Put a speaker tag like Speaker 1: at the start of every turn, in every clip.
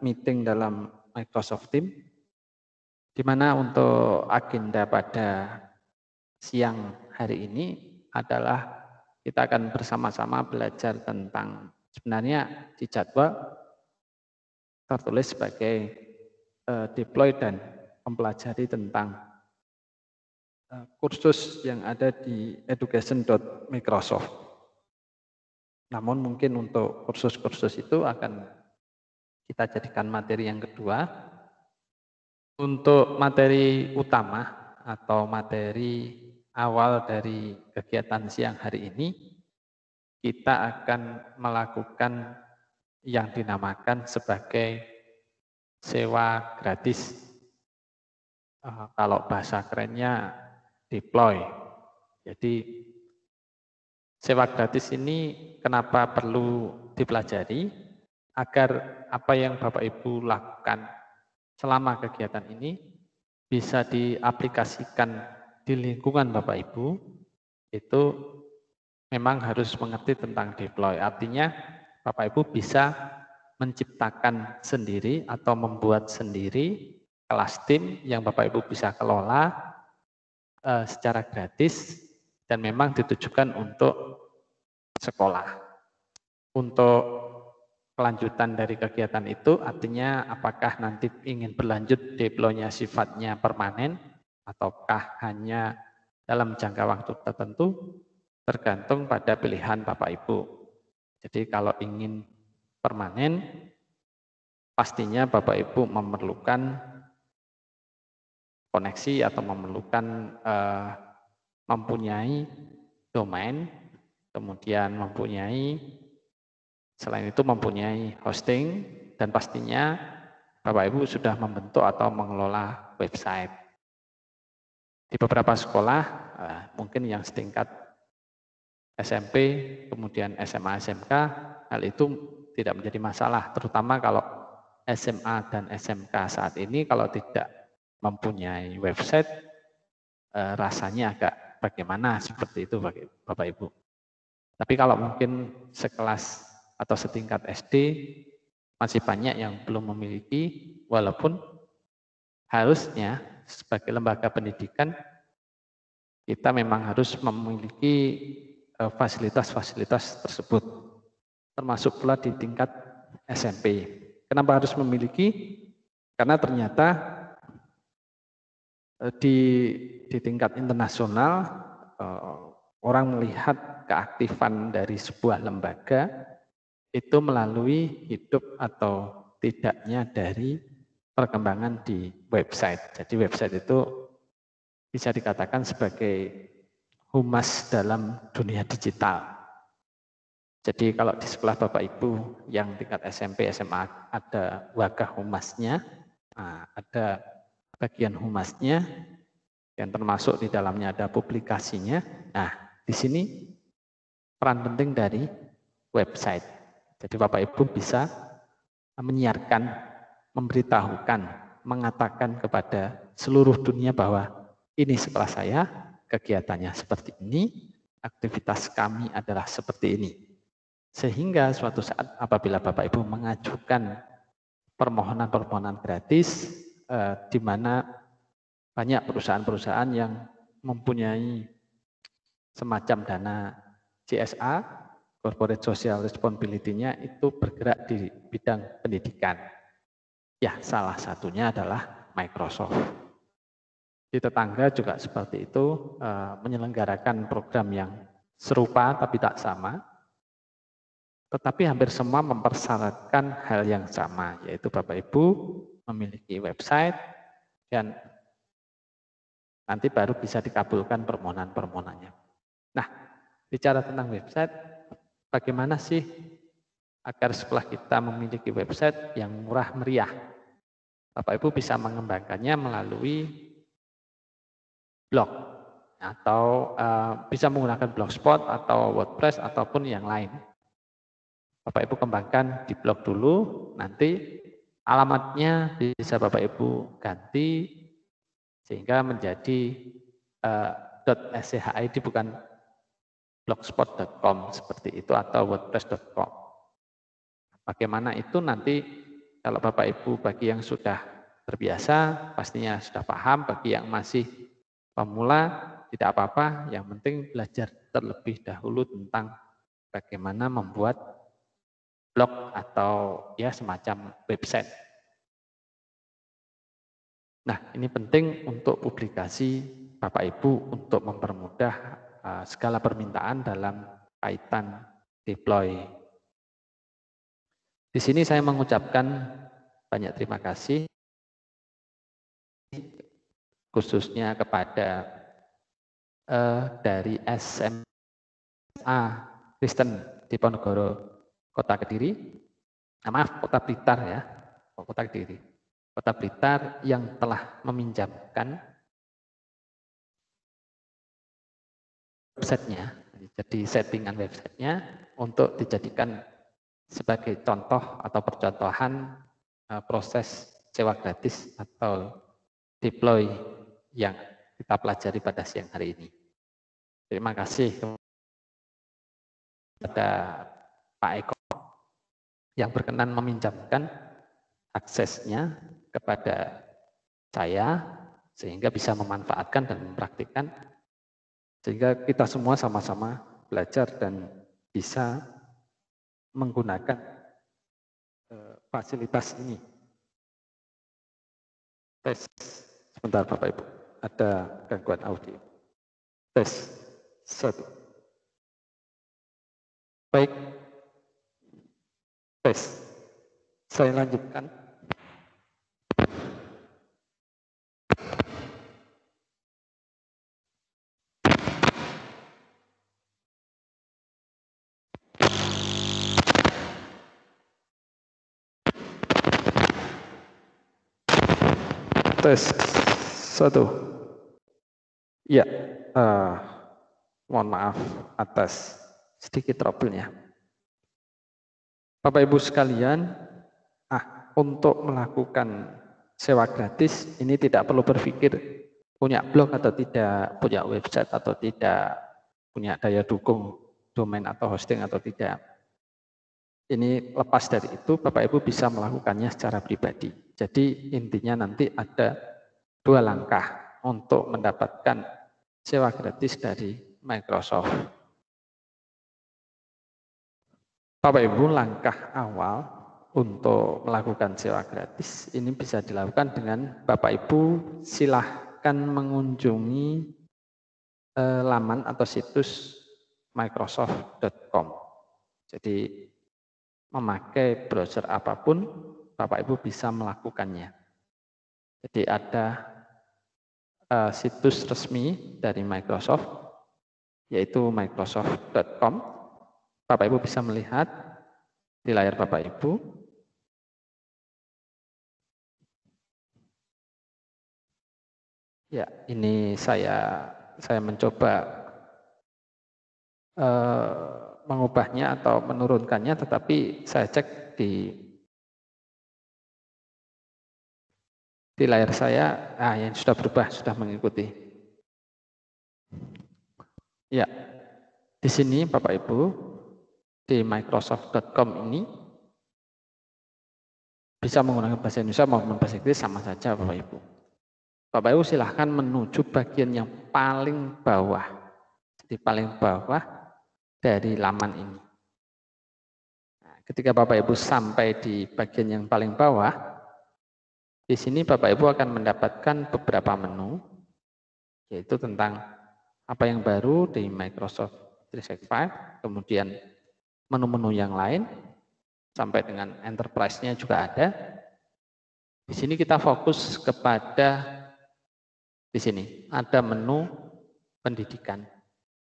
Speaker 1: meeting dalam Microsoft Teams, di mana untuk agenda pada siang hari ini adalah kita akan bersama-sama belajar tentang, sebenarnya di jadwal tertulis sebagai deploy dan mempelajari tentang kursus yang ada di education.microsoft. Namun mungkin untuk kursus-kursus itu akan kita jadikan materi yang kedua. Untuk materi utama atau materi awal dari kegiatan siang hari ini, kita akan melakukan yang dinamakan sebagai sewa gratis. Kalau bahasa kerennya deploy. Jadi sewa gratis ini kenapa perlu dipelajari? Agar apa yang Bapak Ibu lakukan selama kegiatan ini bisa diaplikasikan di lingkungan Bapak Ibu, itu memang harus mengerti tentang deploy. Artinya Bapak Ibu bisa menciptakan sendiri atau membuat sendiri kelas tim yang Bapak Ibu bisa kelola secara gratis dan memang ditujukan untuk sekolah. Untuk kelanjutan dari kegiatan itu artinya apakah nanti ingin berlanjut deploy-nya sifatnya permanen ataukah hanya dalam jangka waktu tertentu, tergantung pada pilihan Bapak Ibu. Jadi kalau ingin permanen, pastinya Bapak Ibu memerlukan koneksi atau memerlukan mempunyai domain, kemudian selain itu mempunyai hosting, dan pastinya Bapak Ibu sudah membentuk atau mengelola website. Di beberapa sekolah, mungkin yang setingkat SMP, kemudian SMA, SMK, hal itu tidak menjadi masalah, terutama kalau SMA dan SMK saat ini kalau tidak mempunyai website, rasanya agak bagaimana seperti itu Bapak Ibu. Tapi kalau mungkin sekelas atau setingkat SD, masih banyak yang belum memiliki, walaupun harusnya sebagai lembaga pendidikan, kita memang harus memiliki fasilitas-fasilitas tersebut, termasuk pula di tingkat SMP. Kenapa harus memiliki? Karena ternyata di tingkat internasional, orang melihat keaktifan dari sebuah lembaga itu melalui hidup atau tidaknya dari perkembangan di website. Jadi website itu bisa dikatakan sebagai humas dalam dunia digital. Jadi kalau di sekolah Bapak Ibu yang tingkat SMP, SMA ada wadah humasnya, ada bagian humasnya, yang termasuk di dalamnya ada publikasinya. Nah, di sini peran penting dari website. Jadi Bapak Ibu bisa menyiarkan, memberitahukan, mengatakan kepada seluruh dunia bahwa ini sekolah saya, kegiatannya seperti ini, aktivitas kami adalah seperti ini. Sehingga suatu saat apabila Bapak Ibu mengajukan permohonan-permohonan gratis, di mana banyak perusahaan-perusahaan yang mempunyai semacam dana CSA, Corporate Social Responsibility-nya itu bergerak di bidang pendidikan. Ya, salah satunya adalah Microsoft. Di tetangga juga seperti itu, menyelenggarakan program yang serupa tapi tak sama, tetapi hampir semua mempersyaratkan hal yang sama, yaitu Bapak Ibu memiliki website dan nanti baru bisa dikabulkan permohonan-permohonannya. Nah, bicara tentang website, bagaimana sih agar sekolah kita memiliki website yang murah meriah? Bapak Ibu bisa mengembangkannya melalui blog atau bisa menggunakan Blogspot atau WordPress ataupun yang lain. Bapak Ibu kembangkan di blog dulu, nanti alamatnya bisa Bapak Ibu ganti sehingga menjadi .schid bukan blogspot.com seperti itu atau wordpress.com. Bagaimana itu nanti kalau Bapak Ibu bagi yang sudah terbiasa pastinya sudah paham, bagi yang masih pemula tidak apa-apa, yang penting belajar terlebih dahulu tentang bagaimana membuat blog atau ya semacam website. Nah, ini penting untuk publikasi Bapak Ibu untuk mempermudah segala permintaan dalam kaitan deploy. Di sini saya mengucapkan banyak terima kasih khususnya kepada dari SMA Kristen Diponegoro Kota Kediri, maaf Kota Blitar ya, Kota Kediri, Kota Blitar yang telah meminjamkan websitenya, jadi settingan websitenya untuk dijadikan sebagai contoh atau percontohan proses sewa gratis atau deploy yang kita pelajari pada siang hari ini. Terima kasih kepada Pak Eko yang berkenan meminjamkan aksesnya kepada saya sehingga bisa memanfaatkan dan mempraktikkan sehingga kita semua sama-sama belajar dan bisa menggunakan fasilitas ini. Tes, sebentar Bapak Ibu, ada gangguan audio. Tes, 1. Baik, tes. Saya lanjutkan. Tes, 1. Ya, mohon maaf atas sedikit trouble-nya. Bapak Ibu sekalian, untuk melakukan sewa gratis ini tidak perlu berpikir punya blog atau tidak, punya website atau tidak, punya daya dukung domain atau hosting atau tidak. Ini lepas dari itu, Bapak Ibu bisa melakukannya secara pribadi. Jadi intinya nanti ada 2 langkah untuk mendapatkan sewa gratis dari Microsoft. Bapak Ibu, langkah awal untuk melakukan sewa gratis ini bisa dilakukan dengan Bapak Ibu silahkan mengunjungi laman atau situs microsoft.com. Jadi memakai browser apapun Bapak Ibu bisa melakukannya. Jadi ada situs resmi dari Microsoft yaitu microsoft.com. Bapak Ibu bisa melihat di layar Bapak Ibu. Ya, ini saya mencoba mengubahnya atau menurunkannya, tetapi saya cek di layar saya, yang sudah berubah, sudah mengikuti. Ya, di sini Bapak Ibu di microsoft.com ini bisa menggunakan bahasa Indonesia maupun bahasa Inggris sama saja Bapak Ibu. Bapak Ibu silahkan menuju bagian yang paling bawah, di paling bawah dari laman ini. Nah, ketika Bapak Ibu sampai di bagian yang paling bawah, di sini Bapak Ibu akan mendapatkan beberapa menu, yaitu tentang apa yang baru di Microsoft 365, kemudian menu-menu yang lain, sampai dengan enterprise-nya juga ada. Di sini kita fokus kepada di sini ada menu pendidikan.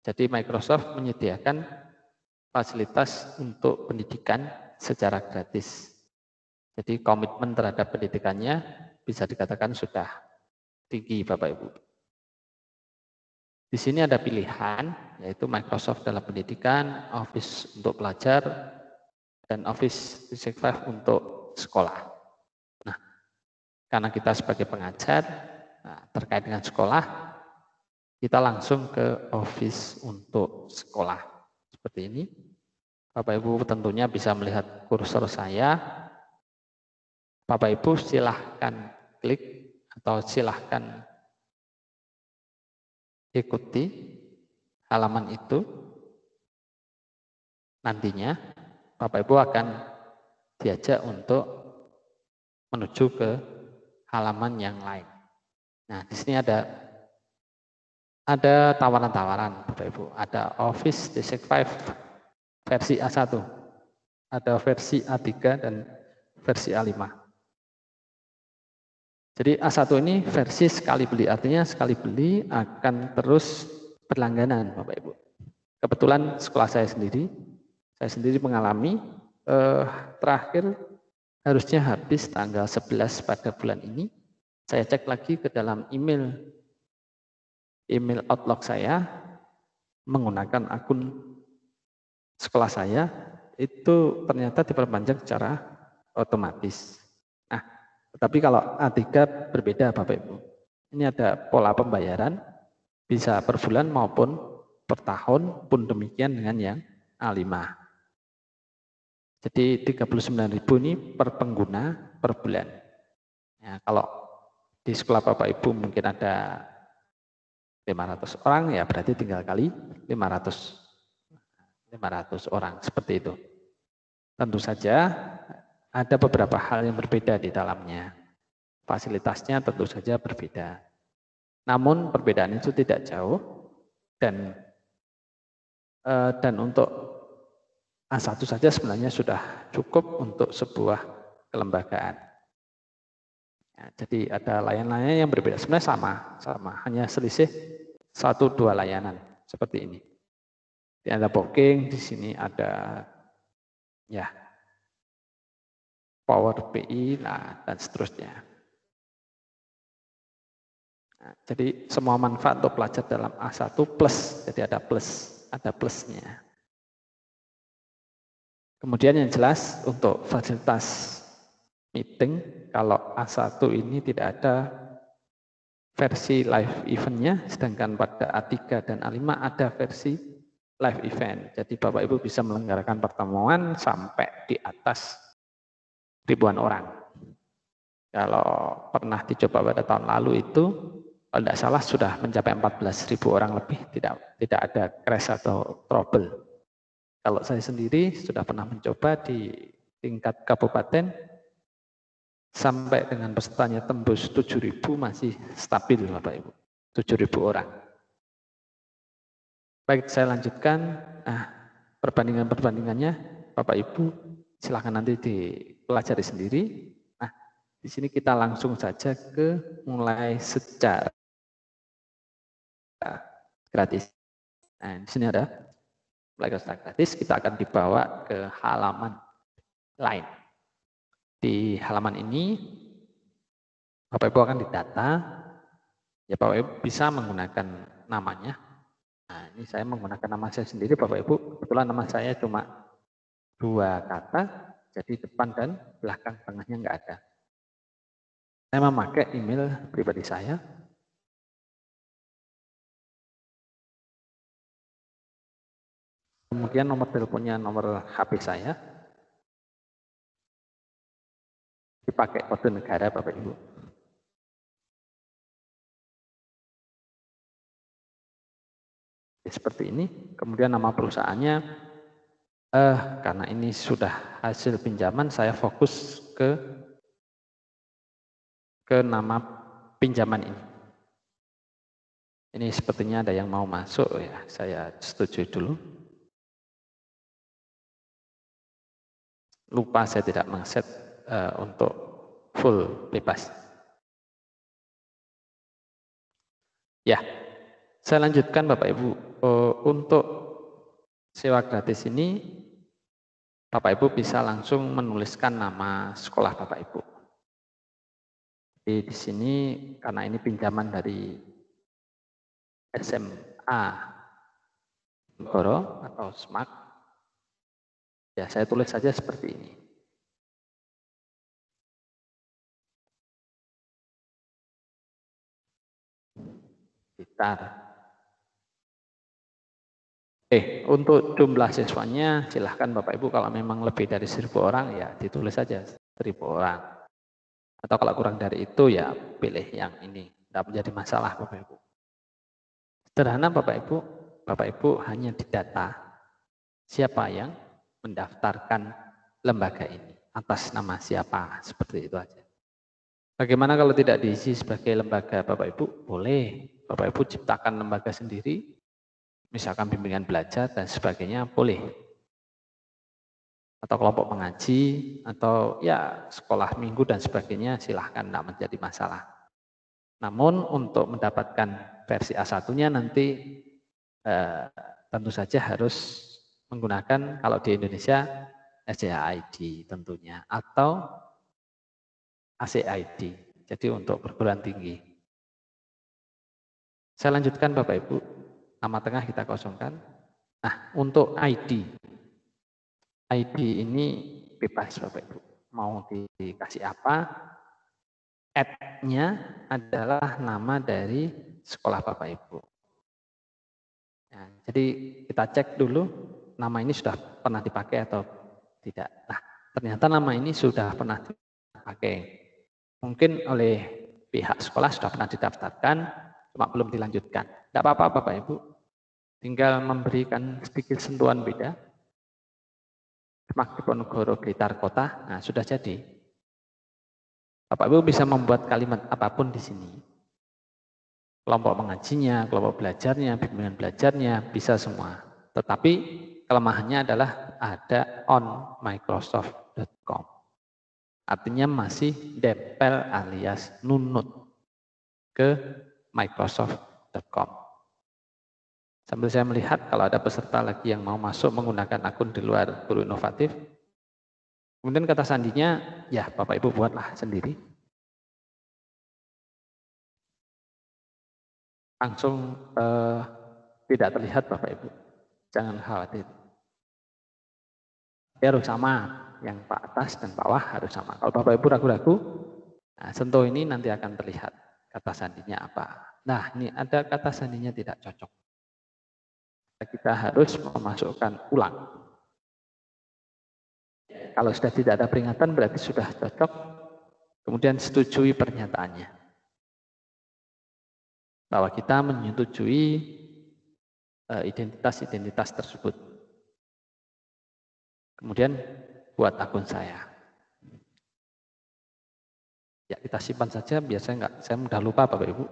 Speaker 1: Jadi Microsoft menyediakan fasilitas untuk pendidikan secara gratis. Jadi komitmen terhadap pendidikannya bisa dikatakan sudah tinggi Bapak Ibu. Di sini ada pilihan yaitu Microsoft dalam pendidikan, Office untuk pelajar, dan Office 365 untuk sekolah. Nah, karena kita sebagai pengajar, terkait dengan sekolah, kita langsung ke Office untuk sekolah. Seperti ini. Bapak Ibu tentunya bisa melihat kursor saya. Bapak Ibu silahkan klik atau silahkan ikuti halaman itu. Nantinya Bapak Ibu akan diajak untuk menuju ke halaman yang lain. Nah, di sini ada tawaran-tawaran Bapak Ibu. Ada Office 365 versi A1, ada versi A3 dan versi A5. Jadi A1 ini versi sekali beli, artinya sekali beli akan terus berlangganan Bapak Ibu. Kebetulan sekolah saya sendiri mengalami terakhir harusnya habis tanggal 11 pada bulan ini. Saya cek lagi ke dalam email Outlook saya menggunakan akun sekolah saya, itu ternyata diperpanjang secara otomatis. Nah, tetapi kalau A3 berbeda Bapak Ibu. Ini ada pola pembayaran, bisa per bulan maupun per tahun, pun demikian dengan yang A5. Jadi 39.000 ini per pengguna per bulan. Ya, kalau di sekolah Bapak Ibu mungkin ada 500 orang, ya berarti tinggal kali 500 orang, seperti itu. Tentu saja ada beberapa hal yang berbeda di dalamnya. Fasilitasnya tentu saja berbeda. Namun perbedaan itu tidak jauh dan untuk A1 saja sebenarnya sudah cukup untuk sebuah kelembagaan. Ya, jadi ada layanan-layanan yang berbeda, sebenarnya sama, hanya selisih 1-2 layanan seperti ini. Di ada booking, di sini ada ya Power BI, dan seterusnya. Nah, jadi semua manfaat untuk pelajar dalam A1 plus, jadi ada plusnya. Kemudian yang jelas untuk fasilitas meeting, kalau A1 ini tidak ada versi live eventnya, sedangkan pada A3 dan A5 ada versi live event. Jadi Bapak Ibu bisa menyelenggarakan pertemuan sampai di atas ribuan orang. Kalau pernah dicoba pada tahun lalu itu, kalau tidak salah sudah mencapai 14.000 orang lebih, tidak ada crash atau trouble. Kalau saya sendiri sudah pernah mencoba di tingkat kabupaten, sampai dengan pesertanya tembus 7.000 masih stabil Bapak Ibu, 7.000 orang. Baik, saya lanjutkan. Nah, perbandingannya Bapak Ibu silakan nanti dipelajari sendiri. Nah, di sini kita langsung saja ke mulai secara gratis. Nah, di sini ada mulai secara gratis, kita akan dibawa ke halaman lain. Di halaman ini Bapak Ibu akan didata, ya Bapak Ibu bisa menggunakan namanya. Nah, ini saya menggunakan nama saya sendiri Bapak Ibu, kebetulan nama saya cuma 2 kata, jadi depan dan belakang tengahnya enggak ada. Saya memakai email pribadi saya. Kemudian nomor teleponnya nomor HP saya. Dipakai kode negara Bapak Ibu. Seperti ini. Kemudian nama perusahaannya, karena ini sudah hasil pinjaman, saya fokus ke nama pinjaman ini. Ini sepertinya ada yang mau masuk, ya saya setuju dulu. Lupa saya tidak men-set untuk full bebas. Ya, saya lanjutkan Bapak Ibu. Untuk sewa gratis ini, Bapak Ibu bisa langsung menuliskan nama sekolah Bapak Ibu. Di sini karena ini pinjaman dari SMA Goro atau SMAK, ya saya tulis saja seperti ini. Gitar. Untuk jumlah siswanya silahkan Bapak Ibu kalau memang lebih dari 1.000 orang ya ditulis saja 1.000 orang. Atau kalau kurang dari itu ya pilih yang ini. Tidak menjadi masalah Bapak Ibu. Sederhana Bapak Ibu hanya didata siapa yang mendaftarkan lembaga ini. Atas nama siapa, seperti itu aja. Bagaimana kalau tidak diisi sebagai lembaga Bapak Ibu? Boleh. Bapak Ibu ciptakan lembaga sendiri, misalkan bimbingan belajar dan sebagainya, boleh. Atau kelompok mengaji, atau ya sekolah minggu dan sebagainya, silahkan, tidak menjadi masalah. Namun untuk mendapatkan versi A1-nya nanti tentu saja harus menggunakan, kalau di Indonesia, SCHID tentunya, atau ACID, jadi untuk perguruan tinggi. Saya lanjutkan Bapak Ibu, nama tengah kita kosongkan. Nah, untuk ID ini bebas Bapak Ibu, mau dikasih apa, add-nya adalah nama dari sekolah Bapak Ibu. Nah, jadi kita cek dulu, nama ini sudah pernah dipakai atau tidak. Nah, ternyata nama ini sudah pernah dipakai. Mungkin oleh pihak sekolah sudah pernah didaftarkan, cuma belum dilanjutkan. Tidak apa-apa Bapak Ibu, tinggal memberikan sedikit sentuhan beda. Demak Diponegoro Blitar Kota, nah sudah jadi. Bapak Ibu bisa membuat kalimat apapun di sini. Kelompok mengajinya, kelompok belajarnya, bimbingan belajarnya, bisa semua. Tetapi kelemahannya adalah ada on microsoft.com. Artinya masih dempel alias nunut ke microsoft.com. Sambil saya melihat kalau ada peserta lagi yang mau masuk menggunakan akun di luar Guru Inovatif. Kemudian kata sandinya, ya Bapak Ibu buatlah sendiri. Langsung tidak terlihat Bapak Ibu, jangan khawatir. Ya harus sama, yang Pak atas dan bawah harus sama. Kalau Bapak Ibu ragu-ragu, nah, sentuh ini nanti akan terlihat kata sandinya apa. Nah, ini ada kata sandinya tidak cocok. Kita harus memasukkan ulang. Kalau sudah tidak ada peringatan berarti sudah cocok. Kemudian setujui pernyataannya. Bahwa kita menyetujui identitas-identitas tersebut. Kemudian buat akun saya. Ya kita simpan saja, biasanya saya mudah lupa Bapak Ibu.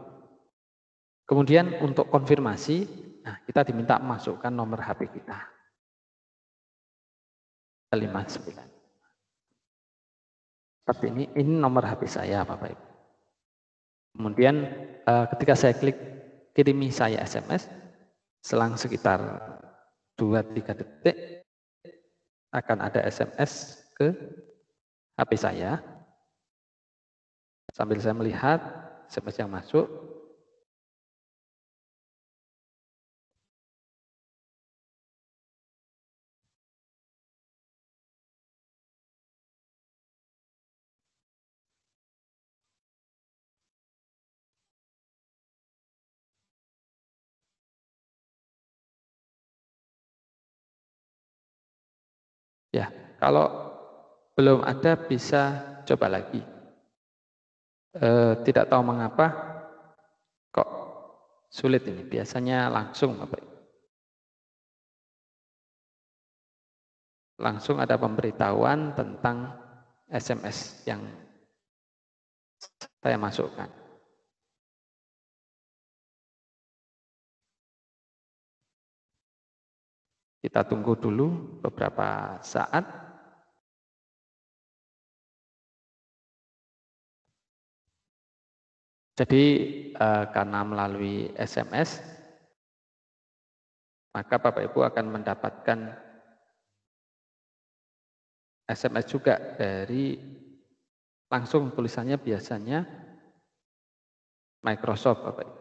Speaker 1: Kemudian untuk konfirmasi, nah kita diminta masukkan nomor HP kita. 59. Seperti ini nomor HP saya Bapak Ibu. Kemudian ketika saya klik kirimi saya SMS, selang sekitar 2-3 detik akan ada SMS ke HP saya. Sambil saya melihat SMS yang masuk, ya, kalau belum ada bisa coba lagi. Tidak tahu mengapa kok sulit ini. Biasanya langsung Bapak. Langsung ada pemberitahuan tentang SMS yang saya masukkan. Kita tunggu dulu beberapa saat. Jadi karena melalui SMS, maka Bapak Ibu akan mendapatkan SMS juga dari langsung tulisannya biasanya Microsoft Bapak Ibu.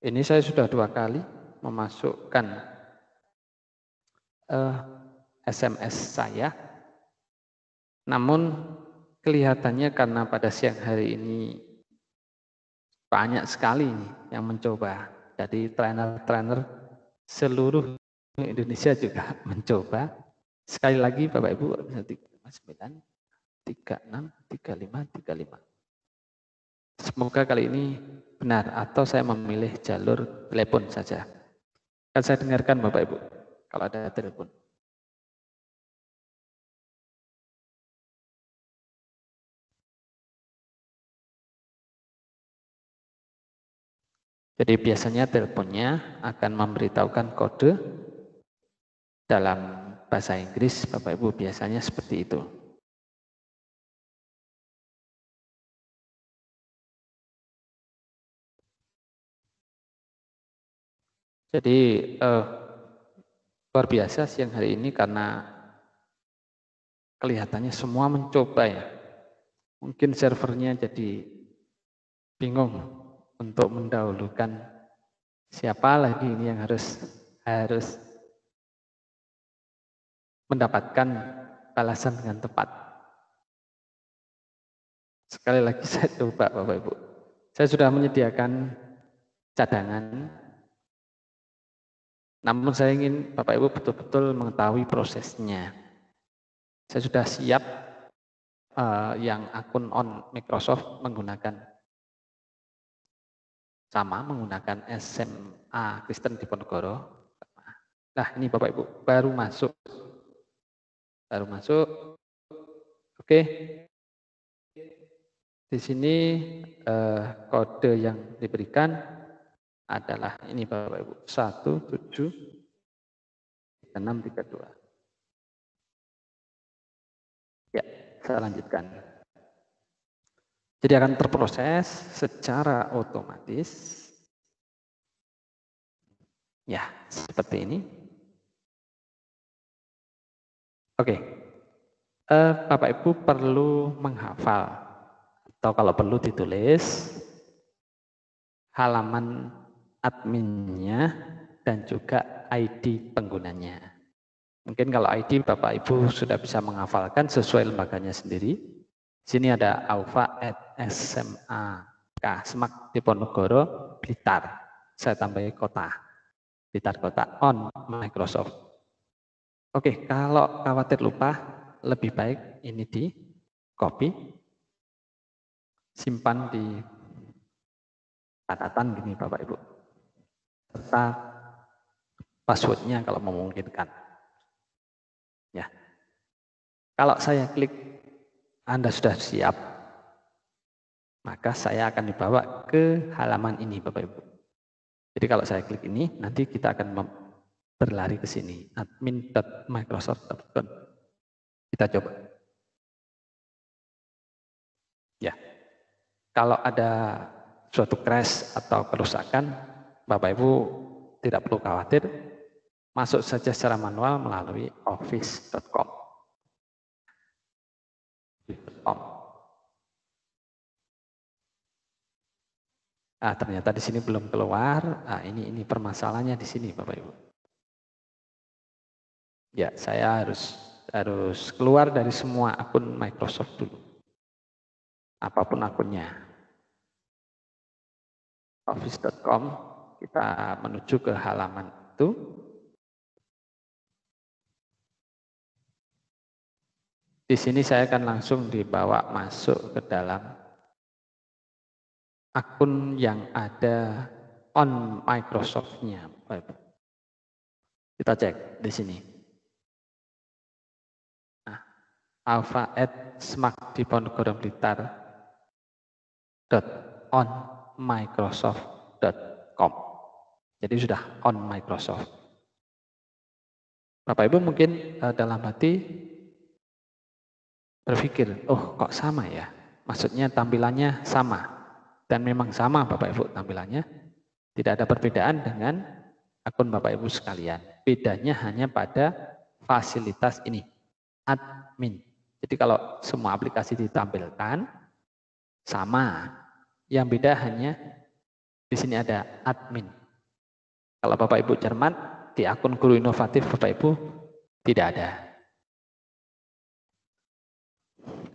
Speaker 1: Ini saya sudah 2 kali memasukkan SMS saya, namun kelihatannya karena pada siang hari ini banyak sekali yang mencoba, jadi trainer-trainer seluruh Indonesia juga mencoba. Sekali lagi Bapak Ibu, 9, 36, 35, 35. Semoga kali ini benar atau saya memilih jalur telepon saja. Kan saya dengarkan Bapak Ibu kalau ada telepon. Jadi biasanya teleponnya akan memberitahukan kode dalam bahasa Inggris, Bapak Ibu, biasanya seperti itu. Jadi luar biasa siang hari ini karena kelihatannya semua mencoba ya. Mungkin servernya jadi bingung untuk mendahulukan siapa lagi ini yang harus mendapatkan balasan dengan tepat. Sekali lagi saya coba Bapak Ibu. Saya sudah menyediakan cadangan, namun saya ingin Bapak Ibu betul-betul mengetahui prosesnya. Saya sudah siap yang akun on Microsoft menggunakan SMA Kristen Diponegoro. Nah ini Bapak Ibu baru masuk. Oke. Di sini kode yang diberikan adalah ini Bapak Ibu 173632. Ya, saya lanjutkan. Jadi akan terproses secara otomatis. Ya, seperti ini. Oke. Bapak Ibu perlu menghafal atau kalau perlu ditulis halaman adminnya dan juga ID penggunanya. Mungkin kalau ID Bapak Ibu sudah bisa menghafalkan sesuai lembaganya sendiri. Sini ada alfa@smak Semak Diponegoro Blitar. Saya tambahi kota. Blitar kota on Microsoft. Oke, kalau khawatir lupa, lebih baik ini di copy, simpan di catatan gini Bapak Ibu, serta passwordnya kalau memungkinkan. Ya, kalau saya klik Anda sudah siap, maka saya akan dibawa ke halaman ini Bapak Ibu. Jadi kalau saya klik ini, nanti kita akan berlari ke sini, admin.microsoft.com. Kita coba. Ya, kalau ada suatu crash atau kerusakan, Bapak Ibu tidak perlu khawatir, masuk saja secara manual melalui office.com. Ah, ternyata di sini belum keluar. Ah, ini permasalahannya di sini, Bapak Ibu. Ya, saya harus keluar dari semua akun Microsoft dulu. Apapun akunnya. Office.com, kita menuju ke halaman itu. Di sini saya akan langsung dibawa masuk ke dalam akun yang ada on Microsoft-nya. Kita cek di sini. Nah, alfa@smakdiponegoro.on-microsoft.com. Jadi sudah on Microsoft. Bapak Ibu mungkin dalam hati berpikir, oh kok sama ya? Maksudnya tampilannya sama. Dan memang sama Bapak Ibu tampilannya. Tidak ada perbedaan dengan akun Bapak Ibu sekalian. Bedanya hanya pada fasilitas ini, admin. Jadi kalau semua aplikasi ditampilkan sama, yang beda hanya di sini ada admin. Kalau Bapak Ibu cermat, di akun Guru Inovatif Bapak Ibu tidak ada.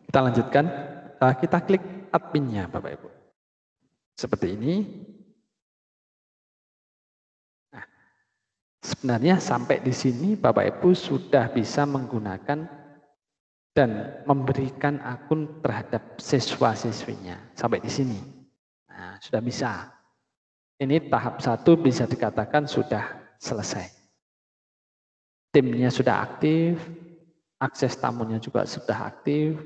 Speaker 1: Kita lanjutkan, kita klik adminnya Bapak Ibu. Seperti ini. Nah, Sebenarnya sampai di sini Bapak Ibu sudah bisa menggunakan dan memberikan akun terhadap siswa-siswinya. Sampai di sini. Nah, sudah bisa. Ini tahap 1 bisa dikatakan sudah selesai. Timnya sudah aktif, akses tamunya juga sudah aktif.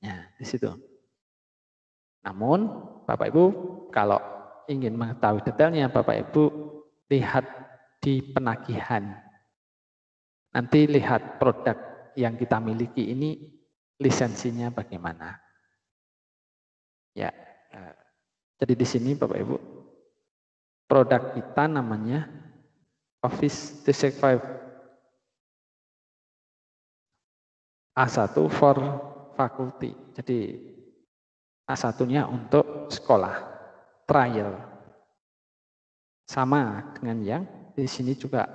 Speaker 1: Ya, di situ. Namun, Bapak Ibu, kalau ingin mengetahui detailnya, Bapak Ibu lihat di penagihan. Nanti lihat produk yang kita miliki ini lisensinya bagaimana. Ya, jadi di sini Bapak Ibu, produk kita namanya Office 365 A1 for faculty. Jadi A1-nya untuk sekolah, trial. Sama dengan yang di sini juga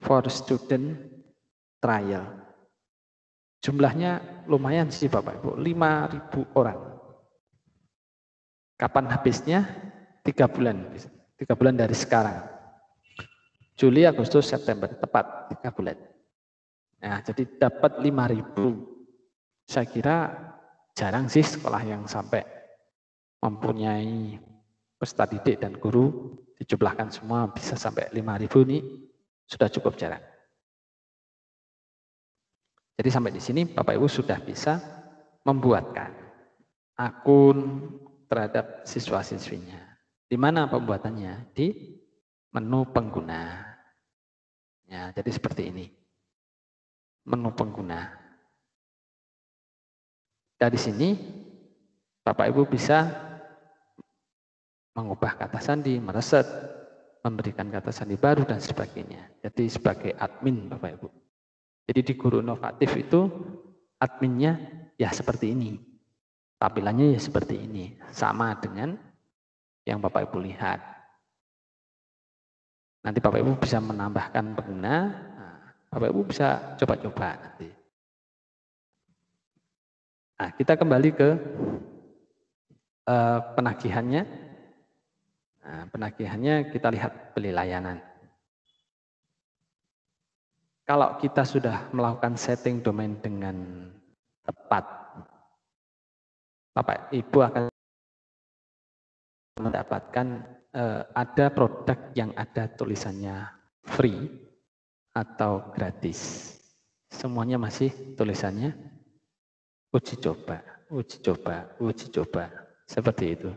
Speaker 1: for student trial. Jumlahnya lumayan sih Bapak Ibu, 5.000 orang. Kapan habisnya? 3 bulan. 3 bulan dari sekarang. Juli, Agustus, September, tepat 3 bulan. Nah, jadi dapat 5.000. Saya kira jarang sih sekolah yang sampai mempunyai peserta didik dan guru dijumlahkan semua bisa sampai 5.000 ini sudah cukup jarang. Jadi sampai di sini Bapak Ibu sudah bisa membuatkan akun terhadap siswa-siswinya. Di mana pembuatannya? Di menu pengguna. Ya, jadi seperti ini. Menu pengguna. Dari sini Bapak Ibu bisa mengubah kata sandi, mereset, memberikan kata sandi baru dan sebagainya. Jadi sebagai admin Bapak Ibu. Jadi di Guru Inovatif itu adminnya ya seperti ini. Tampilannya ya seperti ini. Sama dengan yang Bapak Ibu lihat. Nanti Bapak Ibu bisa menambahkan pengguna. Nah, Bapak Ibu bisa coba-coba nanti. Nah, kita kembali ke penagihannya. Nah, penagihannya kita lihat beli layanan. Kalau kita sudah melakukan setting domain dengan tepat, Bapak Ibu akan mendapatkan ada produk yang ada tulisannya free atau gratis. Semuanya masih tulisannya uji coba, uji coba, uji coba. Seperti itu.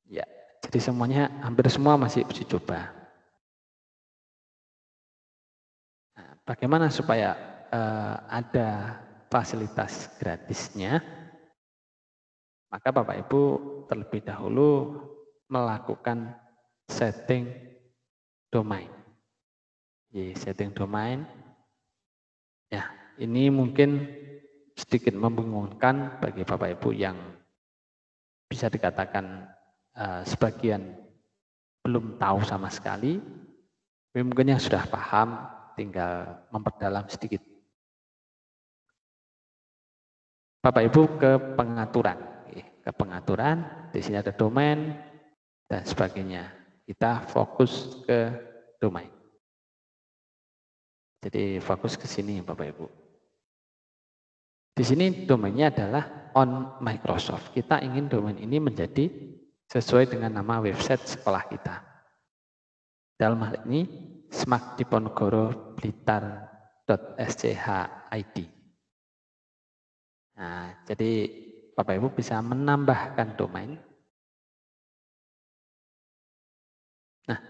Speaker 1: Ya, jadi semuanya hampir semua masih uji coba. Nah, bagaimana supaya ada fasilitas gratisnya? Maka Bapak Ibu terlebih dahulu melakukan setting domain. Setting domain. Ya, ini mungkin sedikit membingungkan bagi Bapak Ibu yang bisa dikatakan sebagian belum tahu sama sekali. Mungkin yang sudah paham tinggal memperdalam sedikit. Bapak Ibu ke pengaturan. Ke pengaturan, di sini ada domain dan sebagainya. Kita fokus ke domain. Jadi fokus ke sini Bapak Ibu. Di sini domainnya adalah on Microsoft. Kita ingin domain ini menjadi sesuai dengan nama website sekolah kita. Dalam hal ini smakdiponegoro.blitar.sch.id. Nah, jadi Bapak Ibu bisa menambahkan domain. Nah,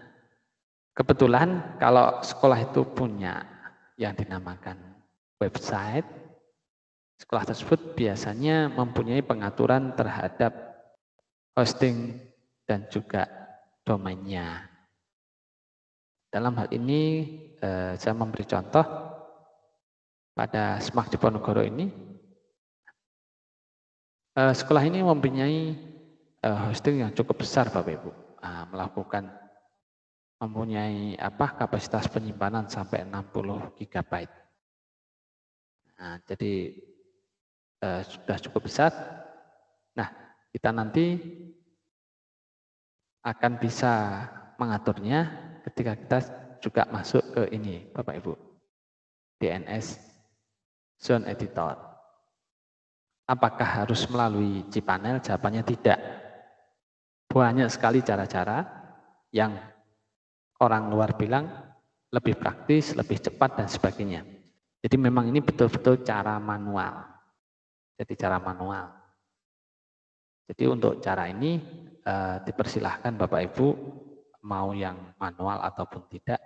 Speaker 1: kebetulan kalau sekolah itu punya yang dinamakan website, sekolah tersebut biasanya mempunyai pengaturan terhadap hosting dan juga domainnya. Dalam hal ini saya memberi contoh pada Smak Diponegoro ini. Sekolah ini mempunyai hosting yang cukup besar Bapak Ibu. Mempunyai kapasitas penyimpanan sampai 60 GB. Nah, jadi sudah cukup besar. Nah, kita nanti akan bisa mengaturnya ketika kita juga masuk ke ini, Bapak Ibu, DNS Zone Editor. Apakah harus melalui cPanel? Jawabannya tidak. Banyak sekali cara-cara yang orang luar bilang lebih praktis, lebih cepat, dan sebagainya. Jadi memang ini betul-betul cara manual. Jadi cara manual. Jadi untuk cara ini dipersilahkan Bapak Ibu mau yang manual ataupun tidak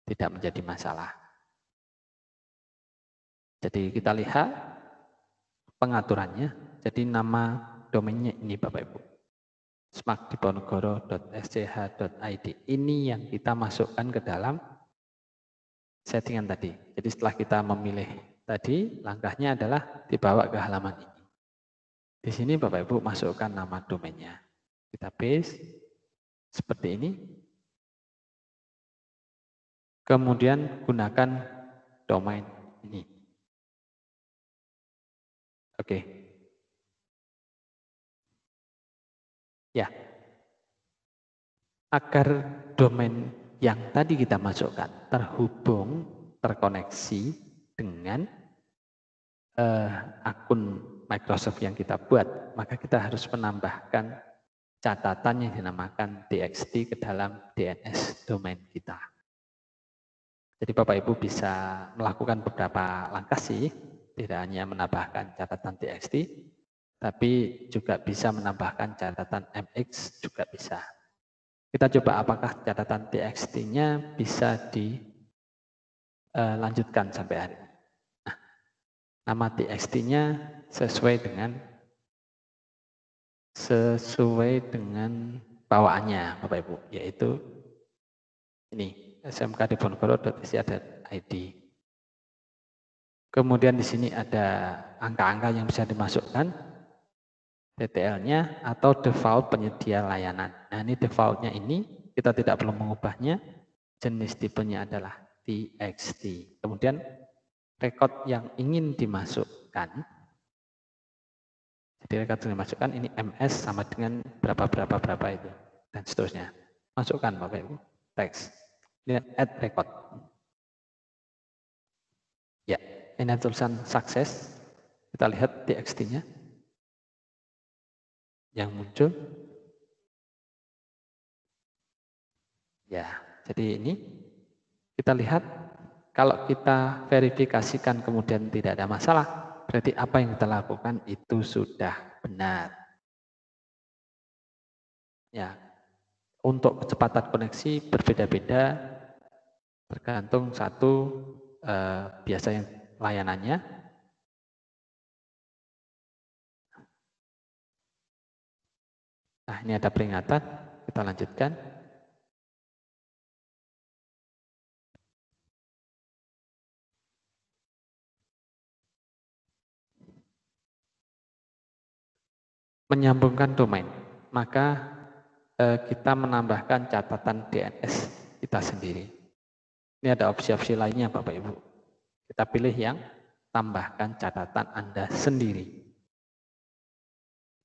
Speaker 1: menjadi masalah. Jadi kita lihat pengaturannya. Jadi nama domainnya ini Bapak Ibu. smakdiponegoro.sch.id. Ini yang kita masukkan ke dalam settingan tadi. Jadi setelah kita memilih tadi, langkahnya adalah dibawa ke halaman ini. Di sini Bapak Ibu masukkan nama domainnya. Kita paste seperti ini. Kemudian gunakan domain ini. Oke. Ya. Agar domain yang tadi kita masukkan terhubung, terkoneksi dengan akun Microsoft yang kita buat, maka kita harus menambahkan catatan yang dinamakan txt ke dalam DNS domain kita. Jadi Bapak Ibu bisa melakukan beberapa langkah sih, tidak hanya menambahkan catatan txt, tapi juga bisa menambahkan catatan mx juga bisa. Kita coba apakah catatan txt-nya bisa dilanjutkan sampai hari ini. Nah, nama txt-nya sesuai dengan bawaannya Bapak Ibu, yaitu ini smkdiponegoro.sch.id. Kemudian di sini ada angka-angka yang bisa dimasukkan, TTL-nya atau default penyedia layanan. Nah, ini default-nya ini kita tidak perlu mengubahnya. Jenis tipenya adalah txt. Kemudian record yang ingin dimasukkan, jadi record yang dimasukkan ini ms sama dengan berapa itu dan seterusnya. Masukkan Bapak Ibu teks. Ini add record. Ya, ini tulisan sukses. Kita lihat txt-nya yang muncul. Ya, jadi ini kita lihat kalau kita verifikasikan kemudian tidak ada masalah, berarti apa yang kita lakukan itu sudah benar. Ya, untuk kecepatan koneksi berbeda-beda tergantung satu biasa yang layanannya. Nah, ini ada peringatan, kita lanjutkan. Menyambungkan domain, maka kita menambahkan catatan DNS kita sendiri. Ini ada opsi-opsi lainnya Bapak Ibu. Kita pilih yang tambahkan catatan Anda sendiri.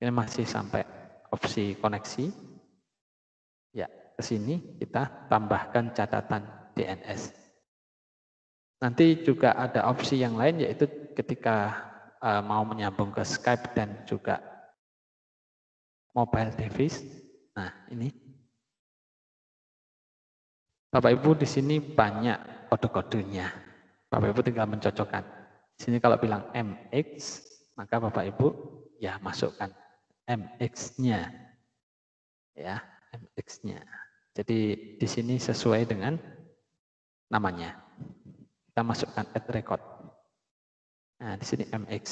Speaker 1: Ini masih sampai opsi koneksi. Ya, ke sini kita tambahkan catatan DNS. Nanti juga ada opsi yang lain yaitu ketika mau menyambung ke Skype dan juga mobile device. Nah, ini Bapak Ibu di sini banyak kode-kodenya. Bapak Ibu tinggal mencocokkan. Di sini kalau bilang MX, maka Bapak Ibu ya masukkan MX-nya. Ya, MX-nya. Jadi di sini sesuai dengan namanya. Kita masukkan add record. Nah, di sini MX.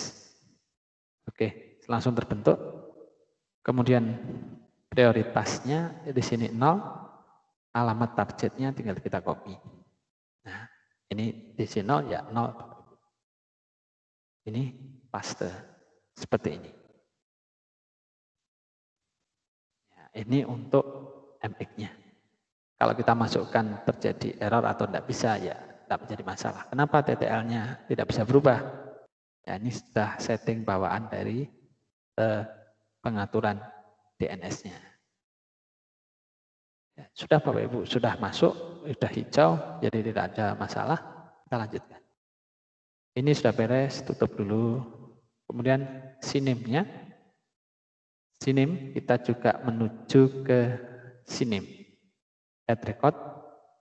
Speaker 1: Oke, langsung terbentuk. Kemudian prioritasnya di sini 0. Alamat targetnya tinggal kita copy. Nah, ini di sini 0 ya 0. Ini paste seperti ini. Ya, ini untuk MX-nya. Kalau kita masukkan terjadi error atau tidak bisa ya tidak menjadi masalah. Kenapa TTL-nya tidak bisa berubah? Ya, ini sudah setting bawaan dari pengaturan DNS-nya. Ya, sudah Bapak Ibu, sudah masuk, sudah hijau, jadi tidak ada masalah. Kita lanjutkan. Ini sudah beres, tutup dulu. Kemudian sinimnya, sinim kita juga menuju ke sinim. Add record,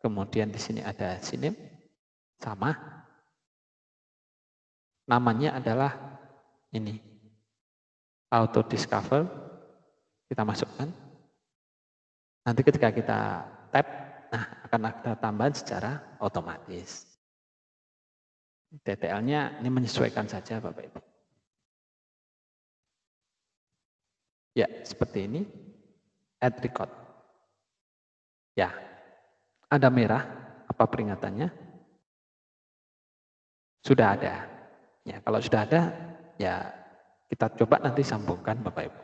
Speaker 1: kemudian di sini ada sinim, sama. Namanya adalah ini, auto discover, kita masukkan. Nanti ketika kita tap, nah akan ada tambahan secara otomatis. DTL-nya ini menyesuaikan saja Bapak Ibu. Ya, seperti ini. Add record. Ya, ada merah, apa peringatannya? Sudah ada. Ya, kalau sudah ada, ya kita coba nanti sambungkan Bapak Ibu.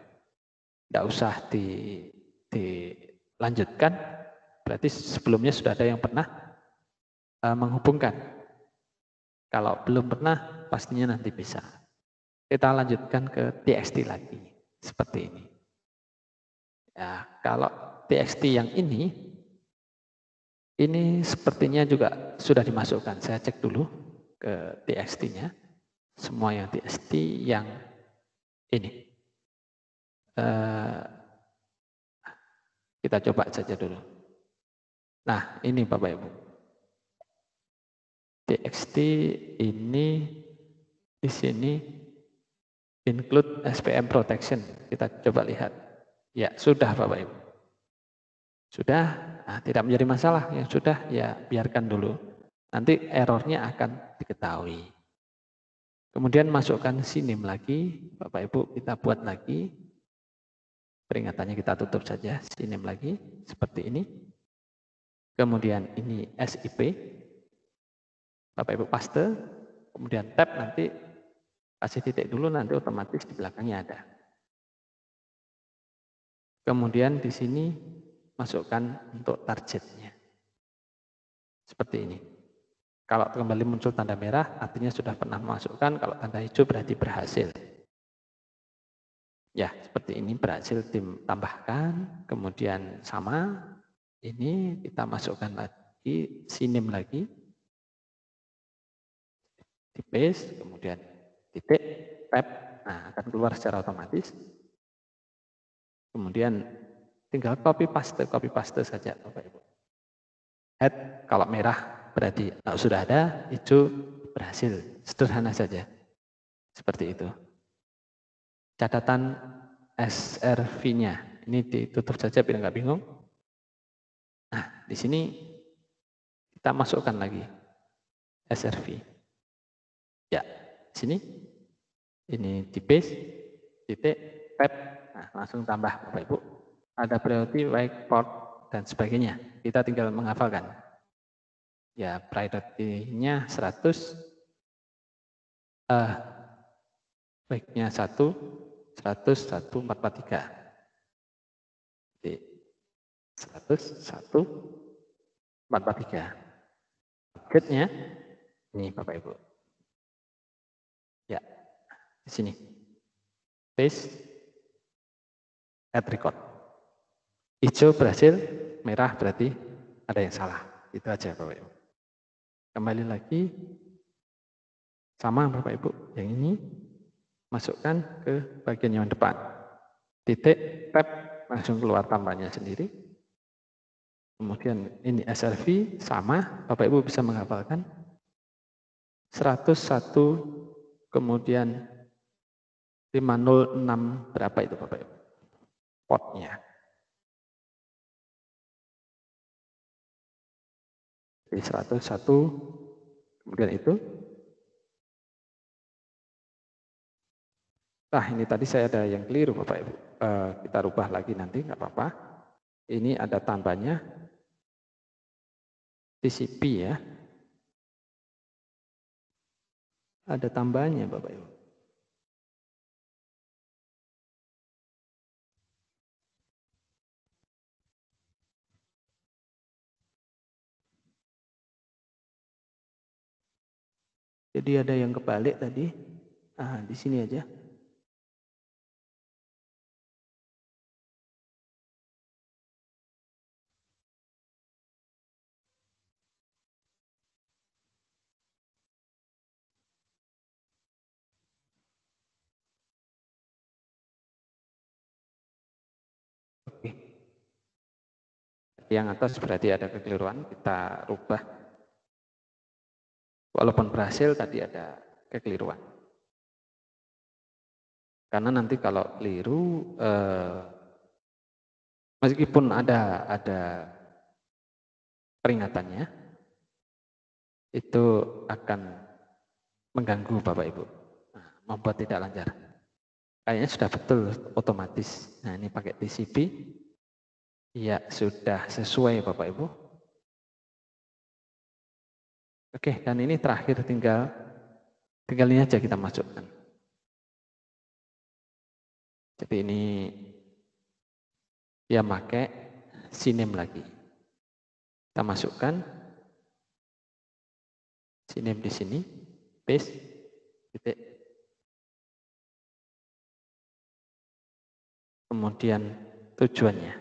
Speaker 1: Tidak usah dilanjutkan, berarti sebelumnya sudah ada yang pernah menghubungkan. Kalau belum pernah, pastinya nanti bisa. Kita lanjutkan ke TXT lagi, seperti ini. Ya, kalau TXT yang ini sepertinya juga sudah dimasukkan. Saya cek dulu ke TXT-nya. Semua yang TXT yang ini. Kita coba saja dulu. Nah, ini Bapak Ibu. TXT ini di sini include SPM protection. Kita coba lihat. Ya, sudah Bapak Ibu. Sudah, nah, tidak menjadi masalah. Yang sudah, ya biarkan dulu. Nanti errornya akan diketahui. Kemudian masukkan sinim lagi. Bapak Ibu, kita buat lagi. Peringatannya kita tutup saja. Sinim lagi, seperti ini. Kemudian ini SIP. Bapak Ibu paste. Kemudian tab nanti kasih titik dulu, nanti otomatis di belakangnya ada. Kemudian di sini masukkan untuk targetnya. Seperti ini. Kalau kembali muncul tanda merah, artinya sudah pernah memasukkan. Kalau tanda hijau berarti berhasil. Ya, seperti ini berhasil ditambahkan. Kemudian sama, ini kita masukkan lagi, sinim lagi. Di paste, kemudian titik, tab, nah akan keluar secara otomatis. Kemudian tinggal copy paste saja Bapak Ibu. Head kalau merah berarti sudah ada, hijau berhasil. Sederhana saja. Seperti itu. Catatan SRV-nya. Ini ditutup saja biar nggak bingung. Nah, di sini kita masukkan lagi SRV. Ya, di sini. Ini di paste, titik, tab, nah, langsung tambah Bapak Ibu. Ada priority, white, port, dan sebagainya. Kita tinggal menghafalkan. Ya, priority-nya 100, baiknya 1, 100, 1, 443. Jadi, 100, 1, 443. Targetnya, ini Bapak Ibu. Ya, di sini. Paste, add record. Hijau berhasil, merah berarti ada yang salah. Itu aja Bapak Ibu. Kembali lagi, sama Bapak Ibu, yang ini masukkan ke bagian yang depan. Titik, tab, langsung keluar tambahnya sendiri. Kemudian ini SRV, sama, Bapak Ibu bisa menghafalkan. 101, kemudian 506, berapa itu Bapak Ibu? Potnya. Jadi 101, kemudian itu. Nah ini tadi saya ada yang keliru Bapak Ibu. Kita rubah lagi nanti, nggak apa-apa. Ini ada tambahnya TCP ya. Ada tambahannya Bapak Ibu. Jadi ada yang kebalik tadi. Ah, di sini aja. yang atas berarti ada kekeliruan, kita rubah. Walaupun berhasil tadi ada kekeliruan. Karena nanti kalau keliru, meskipun ada peringatannya, itu akan mengganggu Bapak Ibu, membuat tidak lancar. Kayaknya sudah betul otomatis. Nah ini pakai TCP, ya sudah sesuai Bapak Ibu. Oke, dan ini terakhir tinggal ini aja kita masukkan. Jadi ini ya pakai sinem lagi. Kita masukkan sinem di sini, paste, titik. Kemudian tujuannya,